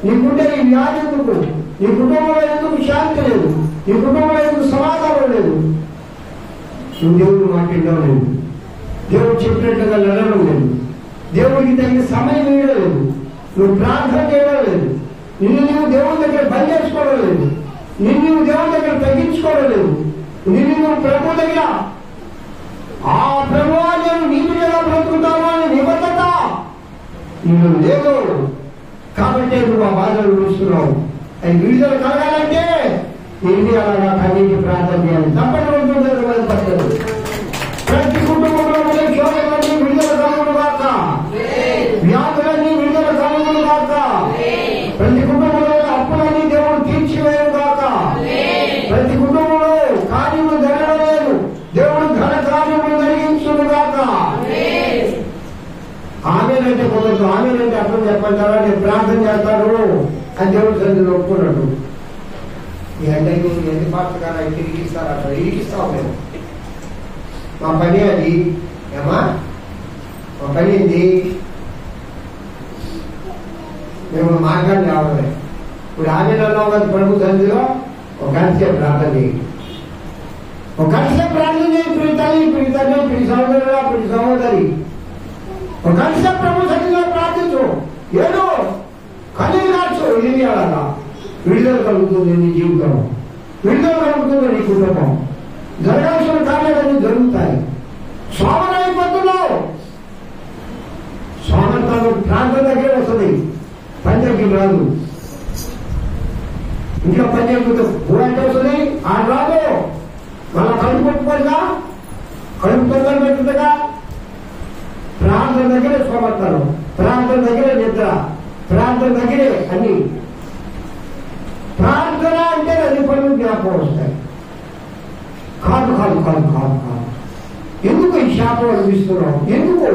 నీకుంటే ఈ వ్యాధి ఎందుకు, నీ కుటుంబంలో ఎందుకు శాంతి లేదు, నీ కుటుంబంలో ఎందుకు సమాధానం లేదు. నువ్వు దేవుడు మాట్లాడడం లేదు, దేవుడు చెప్పినట్లుగా నడవడం లేదు, దేవుడికి తగిన సమయం ఇవ్వడం లేదు, నువ్వు ప్రార్థన చేయడం లేదు, నిన్ను నువ్వు దేవుడి దగ్గర పని చేసుకోవడం లేదు, నిన్ను నువ్వు దేవుడి దగ్గర తగ్గించుకోవడం లేదు, నిన్ను నువ్వు ప్రభు దగ్గర ఆ ప్రభు నేను నీకు ఎలా బ్రతుకుతాను అనే నిబద్ధత నువ్వు లేదు. కాబట్టి నువ్వు ఆ బాధలు చూస్తున్నావు. అది విడుదల కలగాలంటే ఏంటి అలాగా కన్నీటి ప్రార్థన చేయాలి. తప్పని ఉంటుంది పట్టదు. ప్రతి కుటుంబంలో శోధనలన్నీ విడుదల కలుగును కాక, వ్యాధులన్నీ విడుదల కలుగును కాక, ప్రతి కుటుంబంలో అప్పులన్నీ దేవుడు తీర్చివేయను కాక, ప్రతి కుటుంబంలో కార్యములు జరగలేదు దేవుడు ఘన కార్యములు జరిగించును కాక. ఆమెనంటే కుదరదు. ఆమెనంటే అర్థం చెప్పంటారా, నేను ప్రార్థన చేస్తాను అని దేవుడు సన్నిధిలో ఒప్పుకున్నాడు. ఈ అడ్డకి ఎన్ని పాత్రకారా ఇంటికి ఇస్తారా, అట్లా ఇరికిస్తావు మేము. మా పని అది ఏమా, మా పని ఏంది, మేము మార్గాన్ని రావాలి. ఇప్పుడు ఆమెలో ప్రభు సన్నిధిలో ఒక గంట ప్రార్థన చేయండి, ఒక గంట ప్రార్థన చేయి. ఇప్పుడు తల్లి, ఇప్పుడు తల్లి, ఇప్పుడు సహోదరుడు, ఇప్పుడు సహోదరి, ఒక గంట ప్రభు సన్నిధిలో ప్రార్థించు. ఏదో కన్నీరు కాచు. ఇది అలాగా విడుదల కలుగుతుంది నీ జీవితం, విడుదల కలుగుతుంది నీ కుటుంబం, జరగాల్సిన కార్యాలన్నీ జరుగుతాయి. సోమరైపోతున్నావు. సోమర్థాలు ప్రాంతం దగ్గర వస్తుంది, పని దగ్గర రాదు. ఇంట్లో పని చేయకపోతే ఊరంటే వస్తుంది, ఆ రాదు. మళ్ళా కడుపు పెట్టుకోగా, కడుపు తొందర పెట్టుగా. ప్రాంతం దగ్గరే సోమర్థాలు, ప్రాంతం దగ్గరే నిద్ర, ప్రాంతం దగ్గరే అన్ని. ప్రార్థన అంటే అన్ని పనులు జ్ఞాపకం వస్తాయి. కాదు కాదు కాదు కాదు కాదు. ఎందుకు ఈ శాపం అనిపిస్తున్నావు? ఎందుకు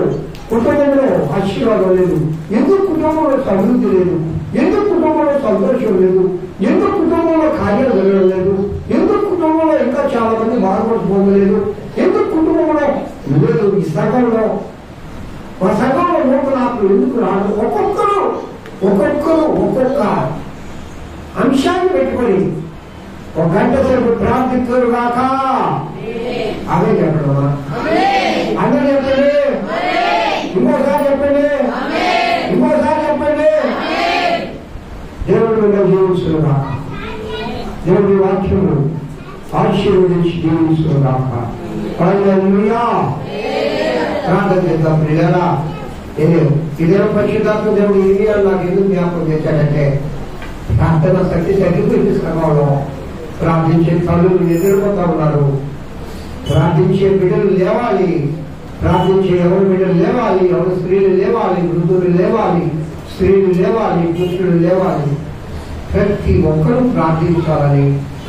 కుటుంబంలో ఆశీర్వాదం లేదు? ఎందుకు కుటుంబంలో సమృద్ధి లేదు? ఎందుకు కుటుంబంలో సంతోషం లేదు? ఎందుకు కుటుంబంలో కార్యాలు జరగడం లేదు? ఎందుకు కుటుంబంలో ఇంకా చాలా మంది బాధపడిపోలేదు? ఎందుకు కుటుంబంలో లేదు? ఈ సగంలో మా సగంలో నూతనాత్మ ఎందుకు రాదు? ఒక్కొక్క ఒక్కొక్క అంశాన్ని పెట్టుకొని ఒక గంట సేపు ప్రార్థించరు కాక. అదే చెప్పడమా? అందరూ చెప్పండి, ఇంకోసారి చెప్పండి, ఇంకోసారి చెప్పండి. దేవుడు జీవించరు కాక, దేవుడి వాక్యము ఆశీర్వదించి జీవించరు కాక. హల్లెలూయా. ప్రార్థన చేద్దాం ప్రియులారా. ఇదే పరిశుద్ధాత్మ దేవుడు ఇది నాకు ఎందుకు జ్ఞాపకం చేశాడంటే, ప్రార్థన శక్తి తగ్గిపోయింది సంఘంలో. ప్రార్థించే తల్లులు ఎదుర్కొంటా ఉన్నారు. ప్రార్థించే బిడ్డలు లేవాలి, ప్రార్థించే ఎవరి బిడ్డలు లేవాలి, ఎవరు స్త్రీలు లేవాలి, వృద్ధులు లేవాలి, స్త్రీలు లేవాలి, పురుషులు లేవాలి. ప్రతి ఒక్కరూ ప్రార్థించాలని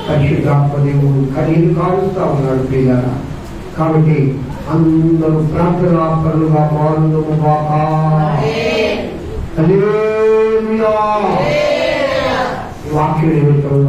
పరిశుద్ధాత్మ దేవుడు కనీరు కాలుస్తా ఉన్నాడు ప్రియులారా. కాబట్టి అందరూ ప్రార్థనా పరులుగా మారుదుము గాక. హల్లెలూయా. వాక్యం నిమిత్తం